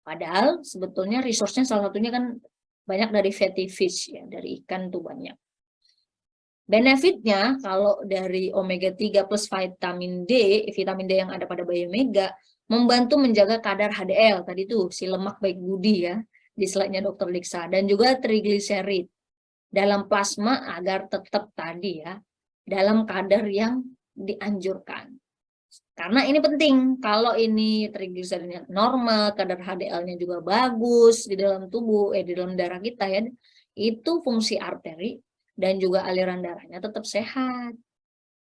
Padahal sebetulnya resource-nya salah satunya kan banyak dari fatty fish ya, dari ikan tuh banyak. Benefitnya kalau dari omega 3 plus vitamin D yang ada pada Biomega membantu menjaga kadar HDL tadi tuh si lemak baik budi ya di slide-nya Dr. Liksa, dan juga trigliserid dalam plasma agar tetap tadi ya dalam kadar yang dianjurkan. Karena ini penting, kalau ini trigliseridnya normal, kadar HDL-nya juga bagus di dalam tubuh, di dalam darah kita ya, itu fungsi arteri dan juga aliran darahnya tetap sehat.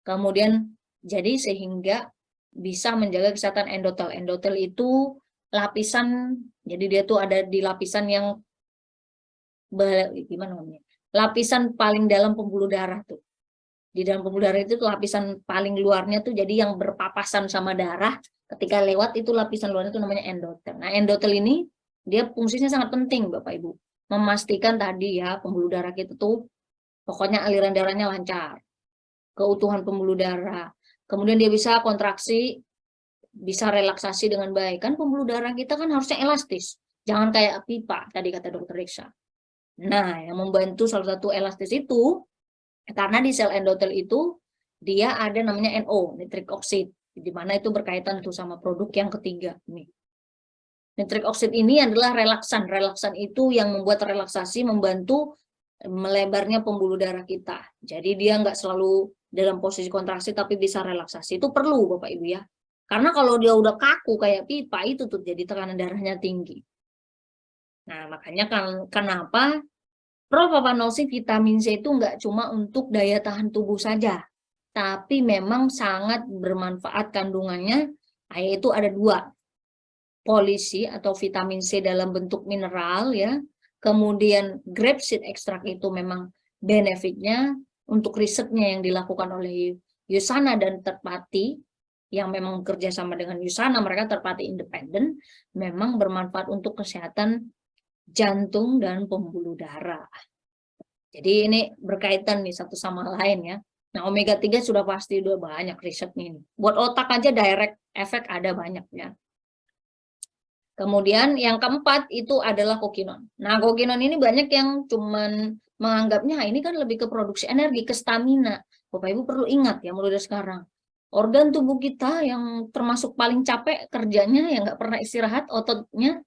Kemudian jadi sehingga bisa menjaga kesehatan endotel. Endotel itu lapisan, jadi dia tuh ada di lapisan yang gimana namanya? Lapisan paling dalam pembuluh darah tuh. Di dalam pembuluh darah itu lapisan paling luarnya tuh jadi yang berpapasan sama darah, ketika lewat itu lapisan luarnya itu namanya endotel. Nah, endotel ini dia fungsinya sangat penting Bapak Ibu. Memastikan tadi ya pembuluh darah kita tuh pokoknya aliran darahnya lancar. Keutuhan pembuluh darah. Kemudian dia bisa kontraksi, bisa relaksasi dengan baik. Kan pembuluh darah kita kan harusnya elastis. Jangan kayak pipa tadi kata Dokter Riksa. Nah, yang membantu salah satu elastis itu karena di sel endotel itu dia ada namanya NO, nitric oxide, di mana itu berkaitan tuh sama produk yang ketiga nih. Nitric oxide ini adalah relaksan. Relaksan itu yang membuat relaksasi, membantu melebarnya pembuluh darah kita. Jadi dia nggak selalu dalam posisi kontraksi tapi bisa relaksasi. Itu perlu Bapak Ibu ya. Karena kalau dia udah kaku kayak pipa itu tuh jadi tekanan darahnya tinggi. Nah, makanya kenapa Propapanolsin vitamin C itu nggak cuma untuk daya tahan tubuh saja, tapi memang sangat bermanfaat kandungannya, yaitu ada 2. Polisi atau vitamin C dalam bentuk mineral ya, kemudian grapeseed extract itu memang benefitnya untuk risetnya yang dilakukan oleh USANA dan third party, yang memang bekerja sama dengan USANA, mereka third party independen, memang bermanfaat untuk kesehatan jantung dan pembuluh darah. Jadi ini berkaitan nih satu sama lain ya. Nah, omega 3 sudah pasti udah banyak risetnya ini. Buat otak aja direct efek ada banyak ya. Kemudian yang keempat itu adalah kokinon. Nah, kokinon ini banyak yang cuman menganggapnya ini kan lebih ke produksi energi, ke stamina. Bapak Ibu perlu ingat ya mulai dari sekarang. Organ tubuh kita yang termasuk paling capek kerjanya yang nggak pernah istirahat, ototnya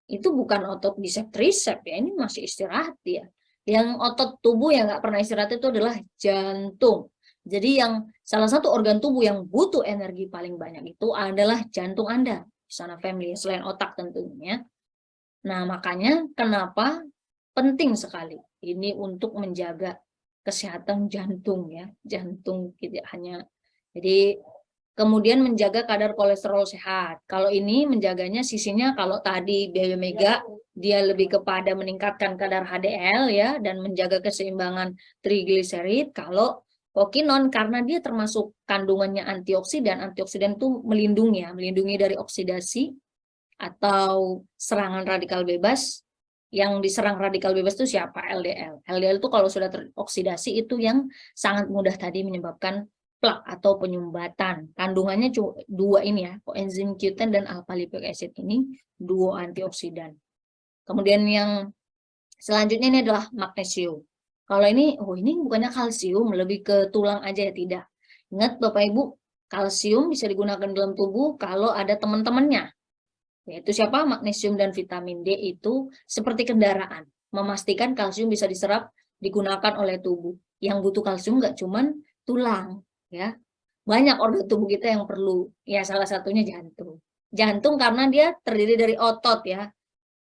itu bukan otot bicep tricep ya, ini masih istirahat dia. Yang otot tubuh yang nggak pernah istirahat itu adalah jantung. Jadi yang salah satu organ tubuh yang butuh energi paling banyak itu adalah jantung Anda, sana family, selain otak tentunya. Nah, makanya kenapa penting sekali ini untuk menjaga kesehatan jantung ya, jantung tidak hanya. Jadi kemudian menjaga kadar kolesterol sehat. Kalau ini menjaganya sisinya, kalau tadi Biomega dia lebih kepada meningkatkan kadar HDL ya dan menjaga keseimbangan trigliserid. Kalau kokinon karena dia termasuk kandungannya antioksidan. Antioksidan itu melindungi dari oksidasi atau serangan radikal bebas. Yang diserang radikal bebas itu siapa? LDL. LDL itu kalau sudah teroksidasi itu yang sangat mudah tadi menyebabkan plak atau penyumbatan. Kandungannya 2 ini ya, koenzim Q10 dan alpha lipoic acid ini duo antioksidan. Kemudian yang selanjutnya ini adalah magnesium. Kalau ini, ini bukannya kalsium, lebih ke tulang aja ya, tidak. Ingat Bapak Ibu, kalsium bisa digunakan dalam tubuh kalau ada teman-temannya. Yaitu siapa? Magnesium dan vitamin D itu seperti kendaraan. Memastikan kalsium bisa diserap, digunakan oleh tubuh. Yang butuh kalsium nggak cuman tulang. Ya, banyak organ tubuh kita yang perlu, ya salah satunya jantung karena dia terdiri dari otot ya,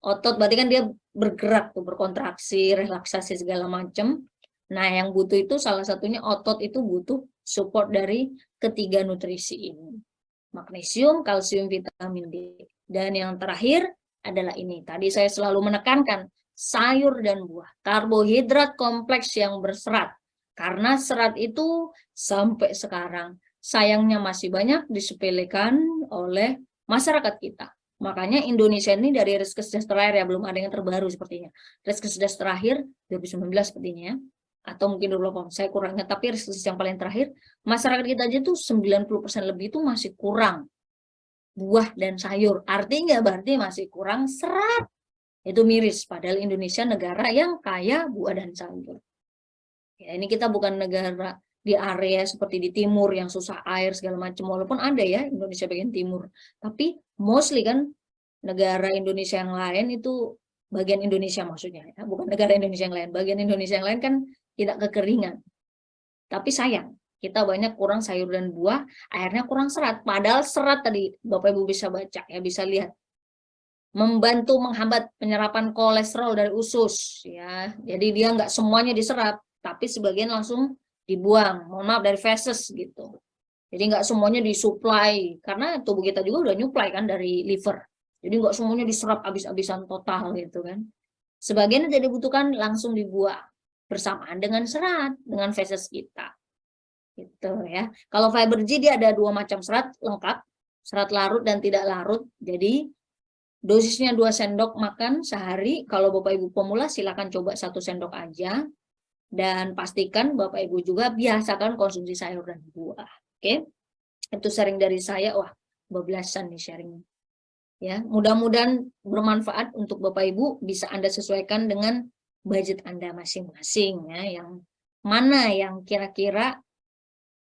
otot berarti kan dia bergerak tuh, berkontraksi, relaksasi segala macam. Nah, yang butuh itu salah satunya otot itu butuh support dari ketiga nutrisi ini, magnesium, kalsium, vitamin D. Dan yang terakhir adalah ini, tadi saya selalu menekankan sayur dan buah, karbohidrat kompleks yang berserat. Karena serat itu sampai sekarang sayangnya masih banyak disepelekan oleh masyarakat kita. Makanya Indonesia ini dari Riskesdas terakhir ya, belum ada yang terbaru sepertinya. Riskesdas terakhir 2019 sepertinya, atau mungkin 2020, saya kurang ingat, tapi Riskesdas yang paling terakhir, masyarakat kita aja tuh 90% lebih itu masih kurang buah dan sayur. Artinya berarti masih kurang serat. Itu miris, padahal Indonesia negara yang kaya buah dan sayur. Ya, ini kita bukan negara di area seperti di timur yang susah air segala macam, walaupun ada ya Indonesia bagian timur, tapi mostly kan negara Indonesia yang lain itu bagian Indonesia maksudnya ya, bukan negara Indonesia yang lain, bagian Indonesia yang lain kan tidak kekeringan. Tapi sayang kita banyak kurang sayur dan buah, akhirnya kurang serat. Padahal serat tadi Bapak Ibu bisa baca ya, bisa lihat. Membantu menghambat penyerapan kolesterol dari usus ya. Jadi dia nggak semuanya diserap, tapi sebagian langsung dibuang. Mohon maaf, dari feses gitu. Jadi nggak semuanya disuplai, karena tubuh kita juga udah nyuplai kan dari liver. Jadi nggak semuanya diserap habis-habisan total gitu kan. Sebagian yang tidak dibutuhkan langsung dibuang bersamaan dengan serat, dengan feses kita. Gitu ya. Kalau fiber G dia ada 2 macam serat lengkap, serat larut dan tidak larut. Jadi dosisnya 2 sendok makan sehari. Kalau Bapak Ibu pemula silakan coba 1 sendok aja. Dan pastikan Bapak Ibu juga biasakan konsumsi sayur dan buah. Oke. Itu sharing dari saya. Wah, 12-an nih sharing. Ya, mudah-mudahan bermanfaat untuk Bapak Ibu, bisa Anda sesuaikan dengan budget Anda masing-masing ya, yang mana yang kira-kira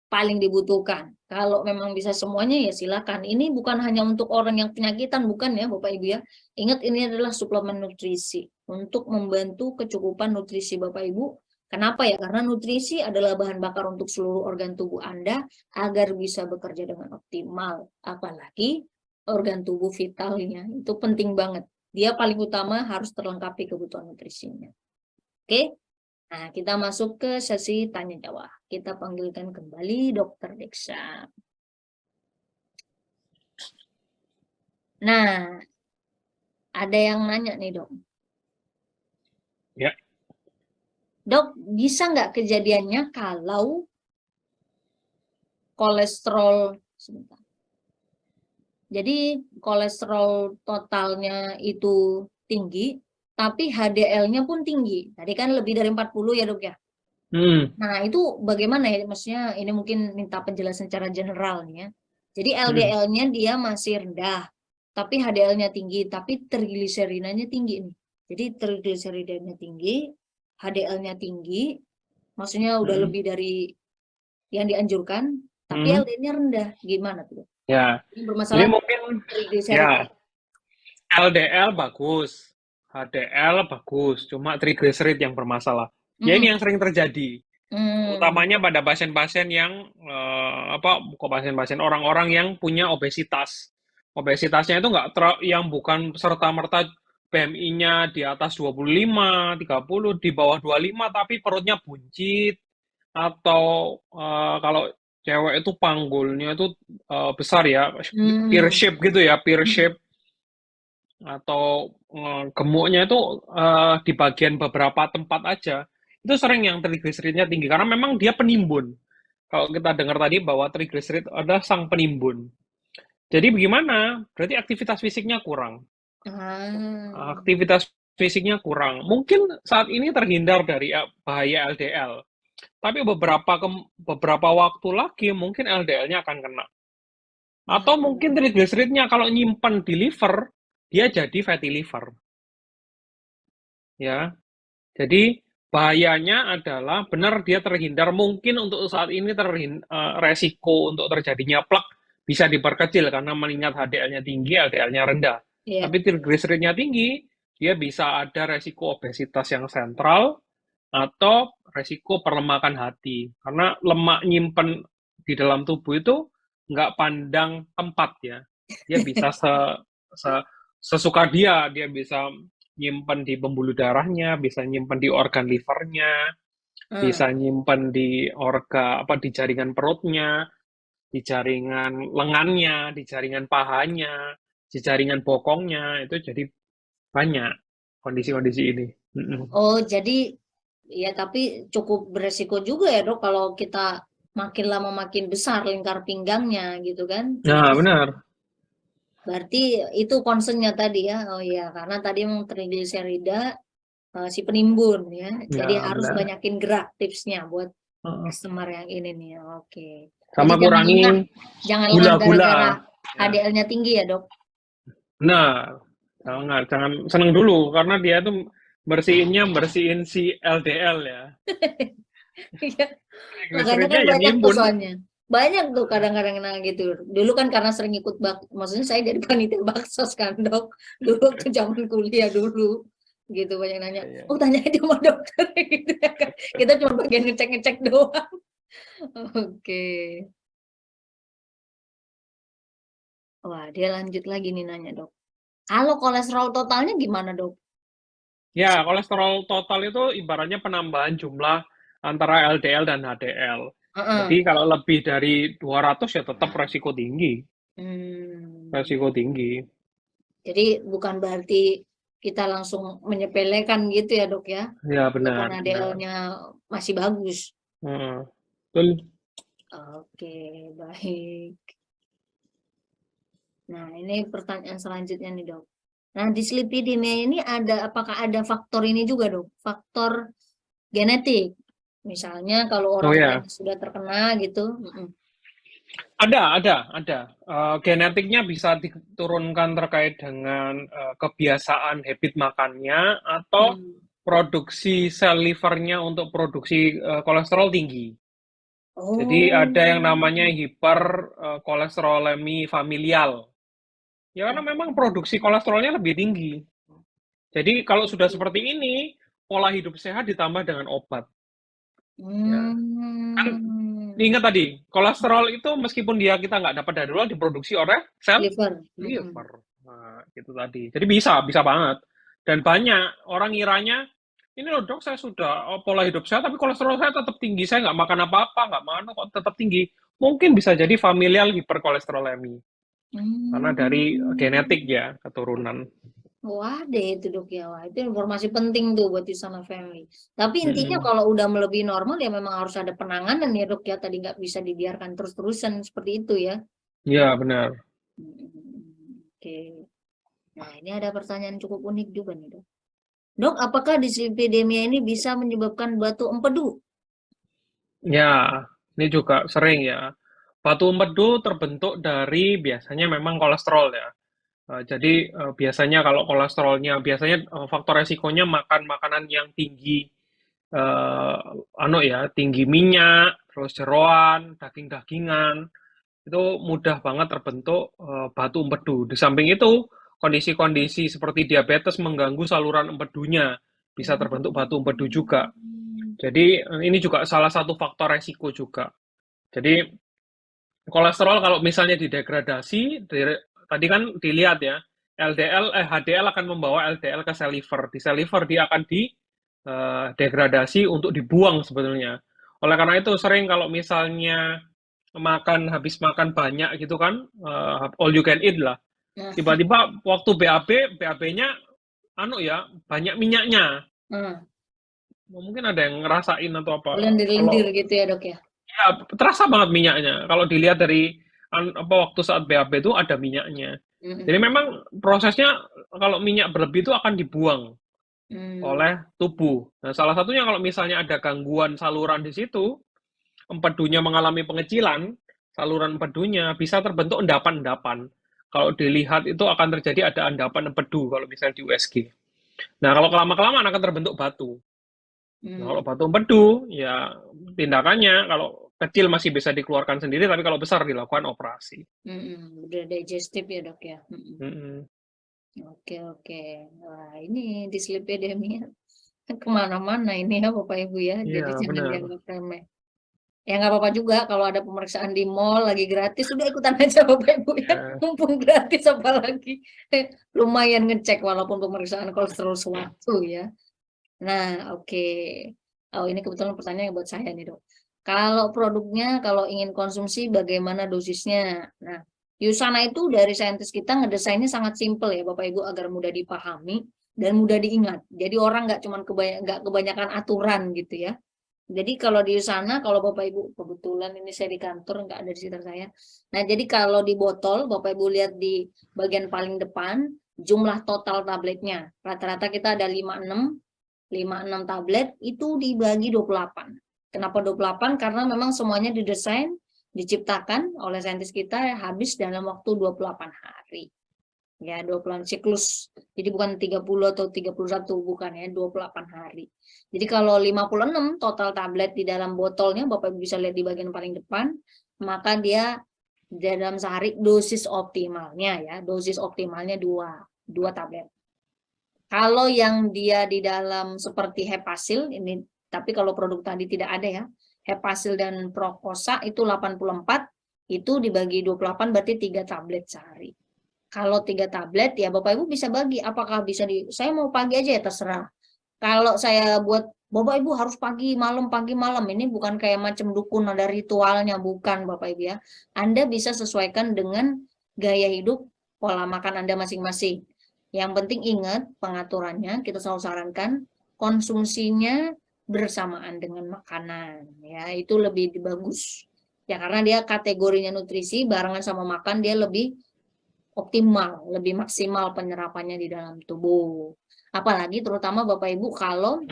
paling dibutuhkan. Kalau memang bisa semuanya ya silakan. Ini bukan hanya untuk orang yang penyakitan, bukan ya Bapak Ibu ya. Ingat, ini adalah suplemen nutrisi untuk membantu kecukupan nutrisi Bapak Ibu. Kenapa ya? Karena nutrisi adalah bahan bakar untuk seluruh organ tubuh Anda agar bisa bekerja dengan optimal. Apalagi organ tubuh vitalnya, itu penting banget. Dia paling utama harus terlengkapi kebutuhan nutrisinya. Oke? Nah, kita masuk ke sesi tanya jawab. Kita panggilkan kembali Dokter Deksa. Nah, ada yang nanya nih, Dok. Ya. Dok, bisa nggak kejadiannya kalau kolesterol, sebentar. Jadi kolesterol totalnya itu tinggi, tapi HDL-nya pun tinggi. Tadi kan lebih dari 40 ya, Dok ya? Nah, itu bagaimana ya? Maksudnya ini mungkin minta penjelasan secara general nih ya. Jadi LDL-nya dia masih rendah, tapi HDL-nya tinggi, tapi trigliserinanya tinggi nih. Jadi trigliserinanya tinggi, HDL-nya tinggi, maksudnya udah lebih dari yang dianjurkan, tapi LDL-nya rendah. Gimana tuh? Ya. Ini bermasalah. Jadi mungkin ya, LDL bagus, HDL bagus, cuma triglycerid yang bermasalah. Ya ini yang sering terjadi. Utamanya pada pasien-pasien yang pasien-pasien orang-orang yang punya obesitas. Obesitasnya itu yang bukan serta-merta BMI-nya di atas 25, 30, di bawah 25 tapi perutnya buncit, atau kalau cewek itu panggulnya itu besar ya, pear shape gitu ya, pear shape, atau gemuknya itu di bagian beberapa tempat aja. Itu sering yang triglyceridnya tinggi, karena memang dia penimbun. Kalau kita dengar tadi bahwa triglycerid adalah sang penimbun. Jadi bagaimana? Berarti aktivitas fisiknya kurang. Aktivitas fisiknya kurang. Mungkin saat ini terhindar dari bahaya LDL. Tapi beberapa waktu lagi mungkin LDL-nya akan kena. Atau mungkin triglyceridnya kalau nyimpan di liver, dia jadi fatty liver. Ya. Jadi bahayanya adalah benar dia terhindar, mungkin untuk saat ini resiko untuk terjadinya plak bisa diperkecil karena mengingat HDL-nya tinggi, LDL-nya rendah. Tapi triglyceridnya tinggi, dia bisa ada resiko obesitas yang sentral atau resiko perlemakan hati. Karena lemak nyimpen di dalam tubuh itu nggak pandang tempat ya. Dia bisa sesuka dia bisa nyimpen di pembuluh darahnya, bisa nyimpen di organ livernya, bisa nyimpen di di jaringan perutnya, di jaringan lengannya, di jaringan pahanya, di jaringan bokongnya. Itu jadi banyak kondisi-kondisi ini. Oh, jadi ya, tapi cukup beresiko juga ya, Dok, kalau kita makin lama makin besar lingkar pinggangnya gitu kan. Nah, benar. Berarti itu concernnya tadi ya. Oh iya, karena tadi memang trigliserida si penimbun ya. Jadi harus banyakin gerak, tipsnya buat customer yang ini nih. Oke. Sama jadi kurangi jangan gula-gula. HDL-nya tinggi ya, Dok. Nah, jangan seneng dulu karena dia tuh bersihin si LDL ya. Iya. Makanya kan banyak tuh soalnya. Banyak tuh kadang-kadang gitu. Dulu kan karena sering ikut maksudnya saya jadi panitia baksos kan, Dok. Dulu ke zaman kuliah dulu. Gitu banyak nanya. Oh, tanya aja sama dokter gitu ya kan. Kita cuma bagian ngecek-ngecek doang. Oke. Wah, dia lanjut lagi nih nanya, Dok. Kalau kolesterol totalnya gimana, Dok? Ya, kolesterol total itu ibaratnya penambahan jumlah antara LDL dan HDL. Heeh. Jadi kalau lebih dari 200 ya tetap resiko tinggi. Hmm. Resiko tinggi. Jadi bukan berarti kita langsung menyepelekan gitu ya, Dok ya. Ya, Walaupun benar, benar. ADL-nya masih bagus. Heeh. Betul. Oke, baik. Nah, ini pertanyaan selanjutnya nih, Dok. Nah, dislipidemia ini apakah ada faktor ini juga, Dok? Faktor genetik. Misalnya kalau Oh orang ya, tuanya sudah terkena gitu. ada. Genetiknya bisa diturunkan terkait dengan kebiasaan habit makannya atau Hmm. produksi sel livernya untuk produksi kolesterol tinggi. Jadi Oh. ada yang namanya hiperkolesterolemi familial. Ya karena memang produksi kolesterolnya lebih tinggi. Jadi kalau sudah seperti ini, pola hidup sehat ditambah dengan obat. Ya, kan Hmm. ingat tadi, kolesterol itu meskipun kita nggak dapat dari luar, diproduksi oleh sel Liver. liver. Nah, itu tadi. Jadi bisa banget. Dan banyak orang ngiranya, ini loh dok, saya sudah pola hidup sehat, tapi kolesterol saya tetap tinggi. Saya nggak makan apa-apa, nggak makan kok tetap tinggi. Mungkin bisa jadi familial hiperkolesterolemi. Karena dari genetik Hmm. ya, keturunan. Wah deh itu, Dok ya. Wah, itu informasi penting tuh buat di sana family. Tapi intinya Mm-mm. kalau udah melebihi normal ya memang harus ada penanganan ya, Dok ya. Tadi nggak bisa dibiarkan terus-terusan seperti itu ya. Ya, benar. Oke. Nah, ini ada pertanyaan cukup unik juga nih, Dok. Dok, apakah dislipidemia ini bisa menyebabkan batu empedu? Ya, ini juga sering ya. Batu empedu terbentuk dari biasanya memang kolesterol ya. Jadi biasanya kalau kolesterolnya, biasanya faktor resikonya makan makanan yang tinggi, eh, tinggi minyak, terus jeroan, daging-dagingan, itu mudah banget terbentuk batu empedu. Di samping itu, kondisi-kondisi seperti diabetes mengganggu saluran empedunya, bisa terbentuk batu empedu juga. Jadi ini juga salah satu faktor resiko juga. Jadi kolesterol kalau misalnya didegradasi, tadi kan dilihat ya, HDL akan membawa LDL ke sel liver. Di sel liver dia akan degradasi untuk dibuang sebetulnya. Oleh karena itu sering kalau misalnya habis makan banyak gitu kan, all you can eat lah. Nah, Tiba-tiba waktu BAB-nya banyak minyaknya. nah, Mungkin ada yang ngerasain atau apa. lendir-lendir Kalau gitu ya, Dok ya. ya, terasa banget minyaknya. Kalau dilihat dari waktu saat BAB itu ada minyaknya. Jadi Mm-mm. memang prosesnya kalau minyak berlebih itu akan dibuang Hmm. oleh tubuh. Nah, salah satunya kalau misalnya ada gangguan saluran di situ, empedunya mengalami pengecilan, saluran empedunya bisa terbentuk endapan-endapan. Kalau dilihat itu akan terjadi ada endapan empedu kalau misalnya di USG. Nah, kalau kelamaan akan terbentuk batu. Nah, Hmm. kalau batu empedu, ya tindakannya kalau kecil masih bisa dikeluarkan sendiri, tapi kalau besar dilakukan operasi. Udah digestif ya, Dok ya. Mm-mm. Oke, oke. Wah, ini dislipidemia kemana-mana ini ya Bapak Ibu ya. Iya, Jadi jangan benar. dianggap remeh. Ya nggak apa-apa juga kalau ada pemeriksaan di mall lagi gratis, udah ikutan aja Bapak Ibu ya. Ya, Mumpung gratis apalagi. Lumayan ngecek walaupun pemeriksaan kolesterol suatu ya. Nah, oke. Oh, ini kebetulan pertanyaan buat saya nih, Dok. Kalau produknya, kalau ingin konsumsi, bagaimana dosisnya? Nah, Yusana itu dari saintis kita ngedesainnya sangat simpel ya, Bapak Ibu, agar mudah dipahami dan mudah diingat. Jadi orang nggak cuma nggak kebanyakan aturan gitu ya. Jadi kalau di sana, kalau Bapak Ibu, kebetulan ini saya di kantor, nggak ada di sekitar saya. Nah, jadi kalau di botol, Bapak Ibu lihat di bagian paling depan, jumlah total tabletnya. Rata-rata kita ada 5-6 tablet, itu dibagi 28. Kenapa 28? Karena memang semuanya didesain, diciptakan oleh saintis kita habis dalam waktu 28 hari. Ya, 28 siklus. Jadi bukan 30 atau 31, bukan ya, 28 hari. Jadi kalau 56 total tablet di dalam botolnya, Bapak bisa lihat di bagian paling depan, maka dia dalam sehari dosis optimalnya ya, dosis optimalnya 2 tablet. Kalau yang dia di dalam seperti Hepasil, ini tapi kalau produk tadi tidak ada ya, Hepasil dan Prokosa itu 84, itu dibagi 28 berarti 3 tablet sehari. Kalau 3 tablet ya Bapak Ibu bisa bagi, apakah bisa saya mau pagi aja ya terserah. Kalau saya buat Bapak Ibu harus pagi malam, ini bukan kayak macam dukun ada ritualnya, bukan Bapak Ibu ya. Anda bisa sesuaikan dengan gaya hidup, pola makan Anda masing-masing. Yang penting ingat pengaturannya, kita selalu sarankan konsumsinya bersamaan dengan makanan, ya itu lebih bagus. Ya karena dia kategorinya nutrisi barengan sama makan, dia lebih optimal, lebih maksimal penyerapannya di dalam tubuh. Apalagi terutama Bapak Ibu kalau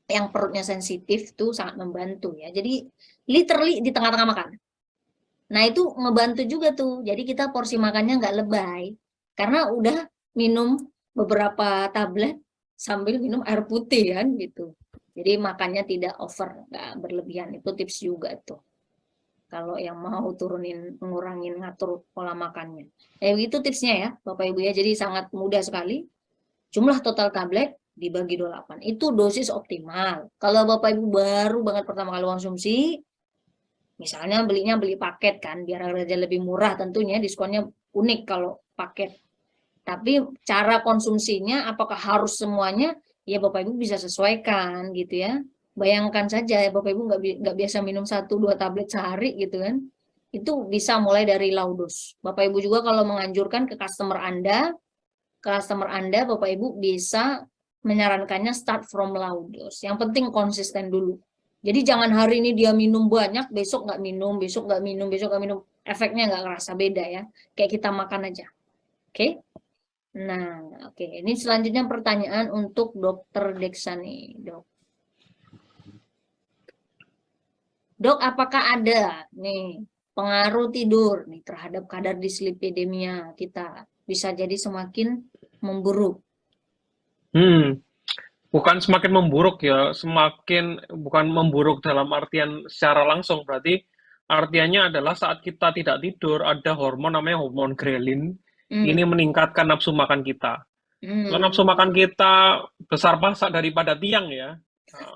yang perutnya sensitif tuh sangat membantu ya. Jadi literally di tengah-tengah makan. Nah itu ngebantu juga tuh. Jadi kita porsi makannya nggak lebay. Karena udah minum beberapa tablet sambil minum air putih kan gitu. Jadi makannya tidak over, nggak berlebihan. Itu tips juga tuh. Kalau yang mau turunin, ngurangin, ngatur pola makannya. Itu tipsnya ya, Bapak Ibu ya. Jadi sangat mudah sekali. Jumlah total tablet dibagi 28. Itu dosis optimal. Kalau Bapak Ibu baru banget pertama kali konsumsi, misalnya beli paket kan, biar harga lebih murah tentunya, diskonnya unik kalau paket. Tapi cara konsumsinya apakah harus semuanya? Ya Bapak Ibu bisa sesuaikan gitu ya. Bayangkan saja ya Bapak Ibu nggak biasa minum 1-2 tablet sehari gitu kan. Itu bisa mulai dari low dose. Bapak Ibu juga kalau menganjurkan ke customer Anda Bapak Ibu bisa menyarankannya start from low dose. Yang penting konsisten dulu. Jadi jangan hari ini dia minum banyak, besok nggak minum, besok nggak minum, besok nggak minum. Efeknya nggak kerasa beda ya. Kayak kita makan aja. Oke? Nah, oke. Ini selanjutnya pertanyaan untuk Dokter Deksani, Dok. Dok, apakah ada nih pengaruh tidur nih terhadap kadar dislipidemia kita? Bisa jadi semakin memburuk. Bukan semakin memburuk ya, bukan memburuk dalam artian secara langsung, berarti artiannya adalah saat kita tidak tidur, ada hormon namanya hormon grelin, ini meningkatkan nafsu makan kita. Nafsu makan kita besar pasak daripada tiang ya,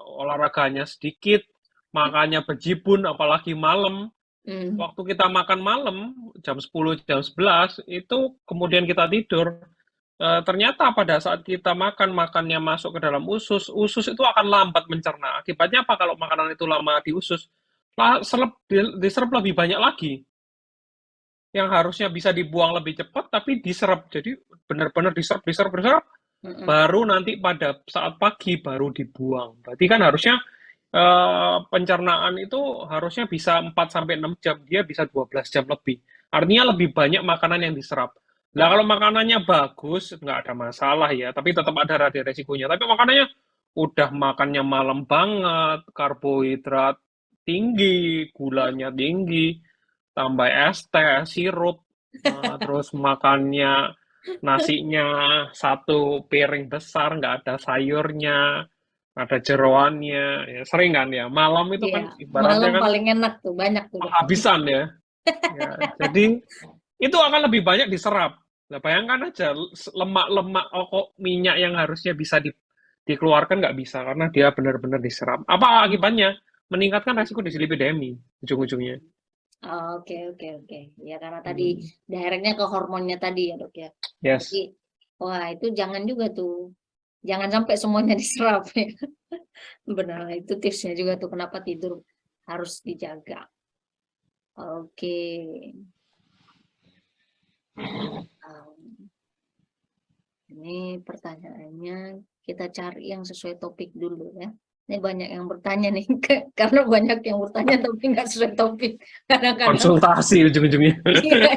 olahraganya sedikit, makannya bejibun, apalagi malam. Waktu kita makan malam, jam 10, jam 11, itu kemudian kita tidur, ternyata pada saat kita makannya masuk ke dalam usus itu akan lambat mencerna. Akibatnya apa kalau makanan itu lama di usus? Diserap lebih banyak lagi. Yang harusnya bisa dibuang lebih cepat, tapi diserap. Jadi benar-benar diserap, baru nanti pada saat pagi baru dibuang. Berarti kan harusnya pencernaan itu harusnya bisa 4-6 jam, dia bisa 12 jam lebih. Artinya lebih banyak makanan yang diserap. Nah, kalau makanannya bagus, nggak ada masalah ya, tapi tetap ada resikonya. Tapi makanannya udah makannya malam banget, karbohidrat tinggi, gulanya tinggi, tambah es teh, sirup, terus makannya nasinya 1 piring besar, nggak ada sayurnya, ada jeroannya, ya sering kan ya. Malam itu kan ibaratnya malam kan paling enak tuh, banyak tuh. Habisan ya. Ya, jadi itu akan lebih banyak diserap. Nah, bayangkan aja lemak-lemak minyak yang harusnya bisa dikeluarkan nggak bisa karena dia benar-benar diserap. Apa akibatnya? Meningkatkan resiko dislipidemi ujung-ujungnya. Oke. Ya karena tadi directnya ke hormonnya tadi ya Dok ya. Yes. Jadi, wah itu jangan juga tuh. Jangan sampai semuanya diserap ya. Benar, itu tipsnya juga tuh kenapa tidur harus dijaga. Oke. Ini pertanyaannya kita cari yang sesuai topik dulu ya. Ini banyak yang bertanya nih, karena banyak yang bertanya tapi nggak sesuai topik. Kadang-kadang konsultasi ujung-ujungnya. Iya.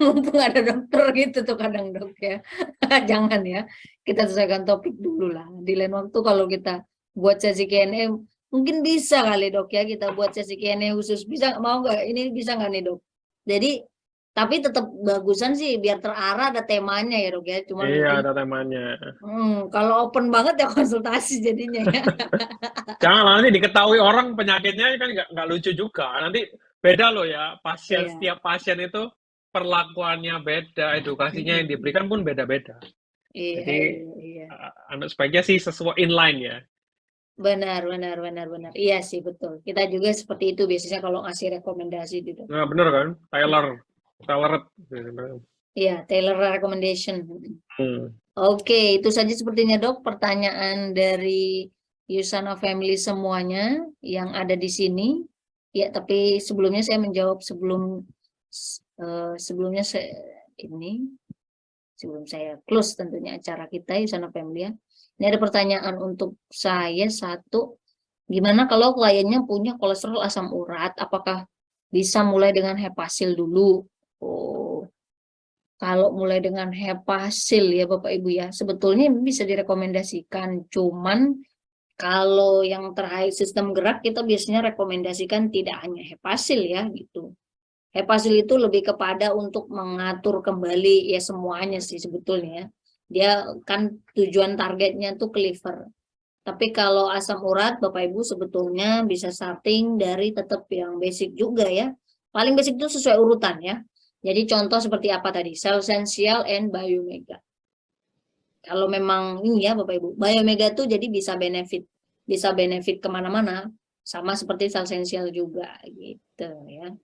Mumpung ada dokter gitu tuh kadang Dok ya. Jangan ya, kita sesuaikan topik dulu lah. Di lain waktu kalau kita buat sesi Q&A, mungkin bisa kali Dok ya, kita buat sesi Q&A khusus. Bisa, mau nggak? Ini bisa nggak nih Dok? Jadi, tapi tetap bagusan sih, biar terarah ada temanya ya Dok ya. Cuman iya, ada temanya. Kalau open banget ya konsultasi jadinya ya. Jangan nanti diketahui orang penyakitnya kan nggak lucu juga. Nanti beda loh ya, setiap pasien itu perlakuannya beda, edukasinya yang diberikan pun beda-beda. Jadi sebaiknya sih sesuai inline ya. Benar. Iya sih, betul. Kita juga seperti itu biasanya kalau ngasih rekomendasi gitu. Nah, bener kan? Tailored. Iya, tailor recommendation. Hmm. Oke, itu saja sepertinya dok pertanyaan dari Yusana Family semuanya yang ada di sini. Ya, tapi sebelumnya saya menjawab sebelumnya sebelum saya close tentunya acara kita Yusana Family ya. Ini ada pertanyaan untuk saya satu. Gimana kalau kliennya punya kolesterol asam urat? Apakah bisa mulai dengan hepasil dulu? Oh, kalau mulai dengan hepasil ya Bapak Ibu ya, sebetulnya bisa direkomendasikan. Cuman kalau yang terkait sistem gerak kita biasanya rekomendasikan tidak hanya hepasil ya gitu. Hepasil itu lebih kepada untuk mengatur kembali ya semuanya sih sebetulnya ya. Dia kan tujuan targetnya tuh ke liver. Tapi kalau asam urat Bapak Ibu sebetulnya bisa starting dari tetap yang basic juga ya. Paling basic itu sesuai urutan ya. Jadi contoh seperti apa tadi? Cell Essential and Biomega. Kalau memang ini ya Bapak Ibu, Biomega tuh jadi bisa benefit kemana-mana, sama seperti Cell Essential juga gitu ya.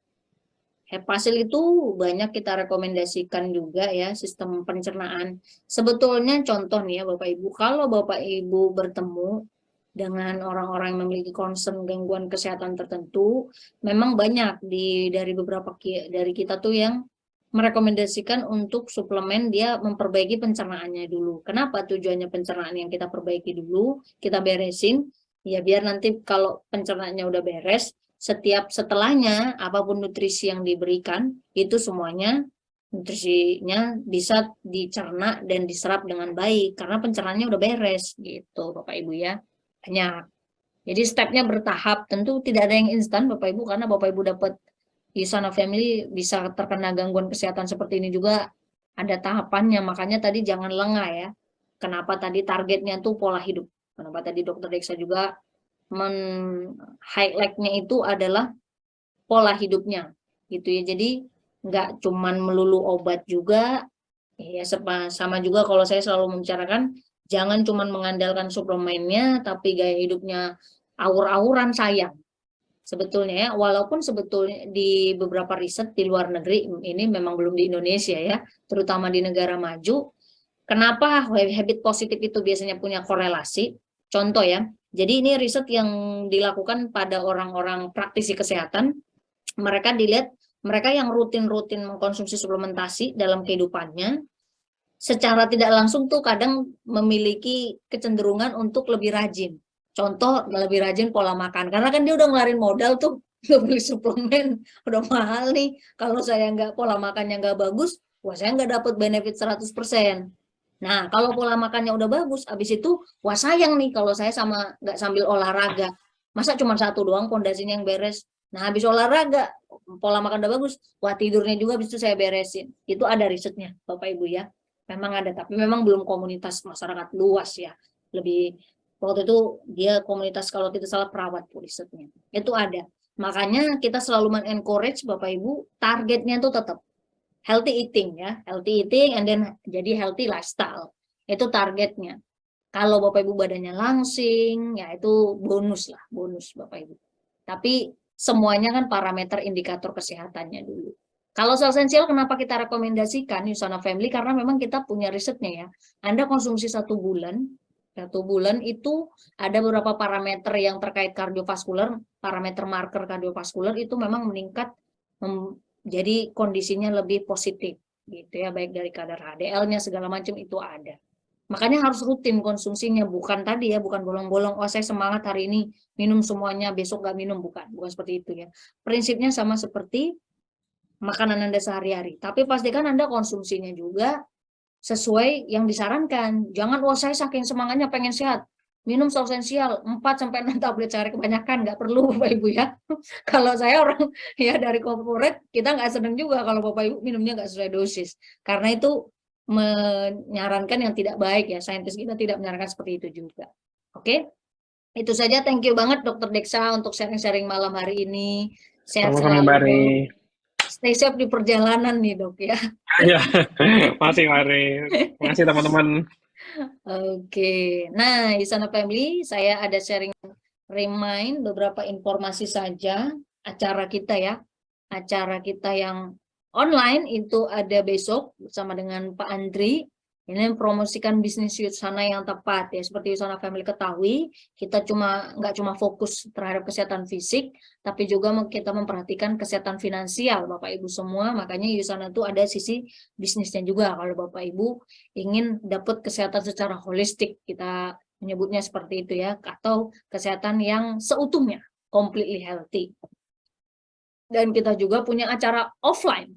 Hepasil itu banyak kita rekomendasikan juga ya sistem pencernaan. Sebetulnya contoh nih ya Bapak Ibu, kalau Bapak Ibu bertemu dengan orang-orang yang memiliki concern gangguan kesehatan tertentu, memang banyak dari beberapa dari kita tuh yang merekomendasikan untuk suplemen dia memperbaiki pencernaannya dulu. Kenapa tujuannya pencernaan yang kita perbaiki dulu, kita beresin, ya biar nanti kalau pencernaannya udah beres, setiap setelahnya apapun nutrisi yang diberikan itu semuanya nutrisinya bisa dicerna dan diserap dengan baik karena pencernaannya udah beres gitu Bapak Ibu ya. Banyak. Jadi stepnya bertahap, tentu tidak ada yang instan Bapak Ibu karena Bapak Ibu dapat Yusana Family bisa terkena gangguan kesehatan seperti ini juga ada tahapannya, makanya tadi jangan lengah ya. Kenapa tadi targetnya tuh pola hidup? Kenapa tadi Dokter Deksa juga highlight-nya itu adalah pola hidupnya gitu ya. Jadi nggak cuman melulu obat juga ya, sama juga kalau saya selalu membicarakan jangan cuman mengandalkan suplemennya tapi gaya hidupnya aur-auran sayang sebetulnya ya. Walaupun sebetulnya di beberapa riset di luar negeri ini memang belum di Indonesia ya, terutama di negara maju. Kenapa habit positif itu biasanya punya korelasi? Contoh ya, jadi ini riset yang dilakukan pada orang-orang praktisi kesehatan. Mereka dilihat, mereka yang rutin-rutin mengkonsumsi suplementasi dalam kehidupannya, secara tidak langsung tuh kadang memiliki kecenderungan untuk lebih rajin. Contoh, lebih rajin pola makan. Karena kan dia udah ngeluarin modal tuh, udah beli suplemen, udah mahal nih. Kalau saya nggak pola makannya nggak bagus, wah saya nggak dapat benefit 100%. Nah, kalau pola makannya udah bagus, habis itu, wah sayang nih kalau saya nggak sambil olahraga. Masa cuma satu doang pondasinya yang beres. Nah, habis olahraga, pola makan udah bagus, wah tidurnya juga habis itu saya beresin. Itu ada risetnya, Bapak Ibu ya. Memang ada, tapi memang belum komunitas masyarakat luas ya. Lebih, waktu itu dia komunitas kalau tidak salah perawat risetnya. Itu ada. Makanya kita selalu men-encourage Bapak Ibu, targetnya itu tetap healthy eating ya, healthy eating and then jadi healthy lifestyle. Itu targetnya. Kalau Bapak Ibu badannya langsing, ya itu bonus lah, bonus Bapak Ibu. Tapi semuanya kan parameter indikator kesehatannya dulu. Kalau Cell Essential kenapa kita rekomendasikan Yusana Family? Karena memang kita punya risetnya ya. Anda konsumsi 1 bulan, 1 bulan itu ada beberapa parameter yang terkait kardiovaskular, parameter marker kardiovaskular itu memang meningkat jadi kondisinya lebih positif gitu ya, baik dari kadar HDL-nya segala macam itu ada. Makanya harus rutin konsumsinya, bukan tadi ya, bukan bolong-bolong, oh saya semangat hari ini minum semuanya, besok nggak minum, bukan seperti itu ya. Prinsipnya sama seperti makanan Anda sehari-hari, tapi pastikan Anda konsumsinya juga sesuai yang disarankan. Jangan, oh saya saking semangatnya pengen sehat, minum Cell Essential 4-6 tablet sehari, kebanyakan, nggak perlu Bapak Ibu ya. Kalau saya orang ya dari corporate, kita nggak seneng juga kalau Bapak Ibu minumnya nggak sesuai dosis. Karena itu menyarankan yang tidak baik ya, saintis kita tidak menyarankan seperti itu juga. Oke, itu saja. Thank you banget Dokter Deksa untuk sharing-sharing malam hari ini. Sehat Sama-sama selalu Mbak Ri. dok. Stay safe di perjalanan nih dok ya. Iya, masih Mbak Ri. Masih teman-teman. Oke. Nah, Yusana Family, saya ada sharing remind beberapa informasi saja acara kita ya. Acara kita yang online itu ada besok bersama dengan Pak Andri. Ini mempromosikan bisnis Yusana yang tepat ya. Seperti Yusana Family ketahui, kita nggak cuma fokus terhadap kesehatan fisik, tapi juga kita memperhatikan kesehatan finansial Bapak Ibu semua. Makanya Yusana itu ada sisi bisnisnya juga. Kalau Bapak Ibu ingin dapat kesehatan secara holistik, kita menyebutnya seperti itu ya, atau kesehatan yang seutuhnya, completely healthy. Dan kita juga punya acara offline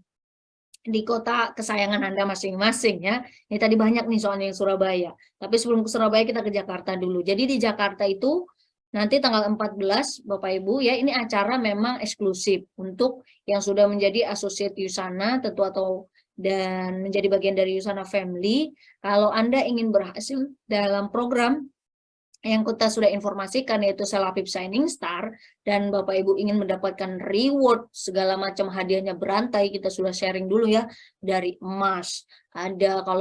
di kota kesayangan Anda masing-masing ya. Ini tadi banyak nih soalnya yang Surabaya. Tapi sebelum ke Surabaya kita ke Jakarta dulu. Jadi di Jakarta itu nanti tanggal 14 Bapak Ibu ya, ini acara memang eksklusif untuk yang sudah menjadi associate Yusana tentu dan menjadi bagian dari Yusana Family. Kalau Anda ingin berhasil dalam program yang kita sudah informasikan yaitu Selapip Shining Star, dan Bapak Ibu ingin mendapatkan reward segala macam hadiahnya berantai, kita sudah sharing dulu ya, dari emas, ada kalau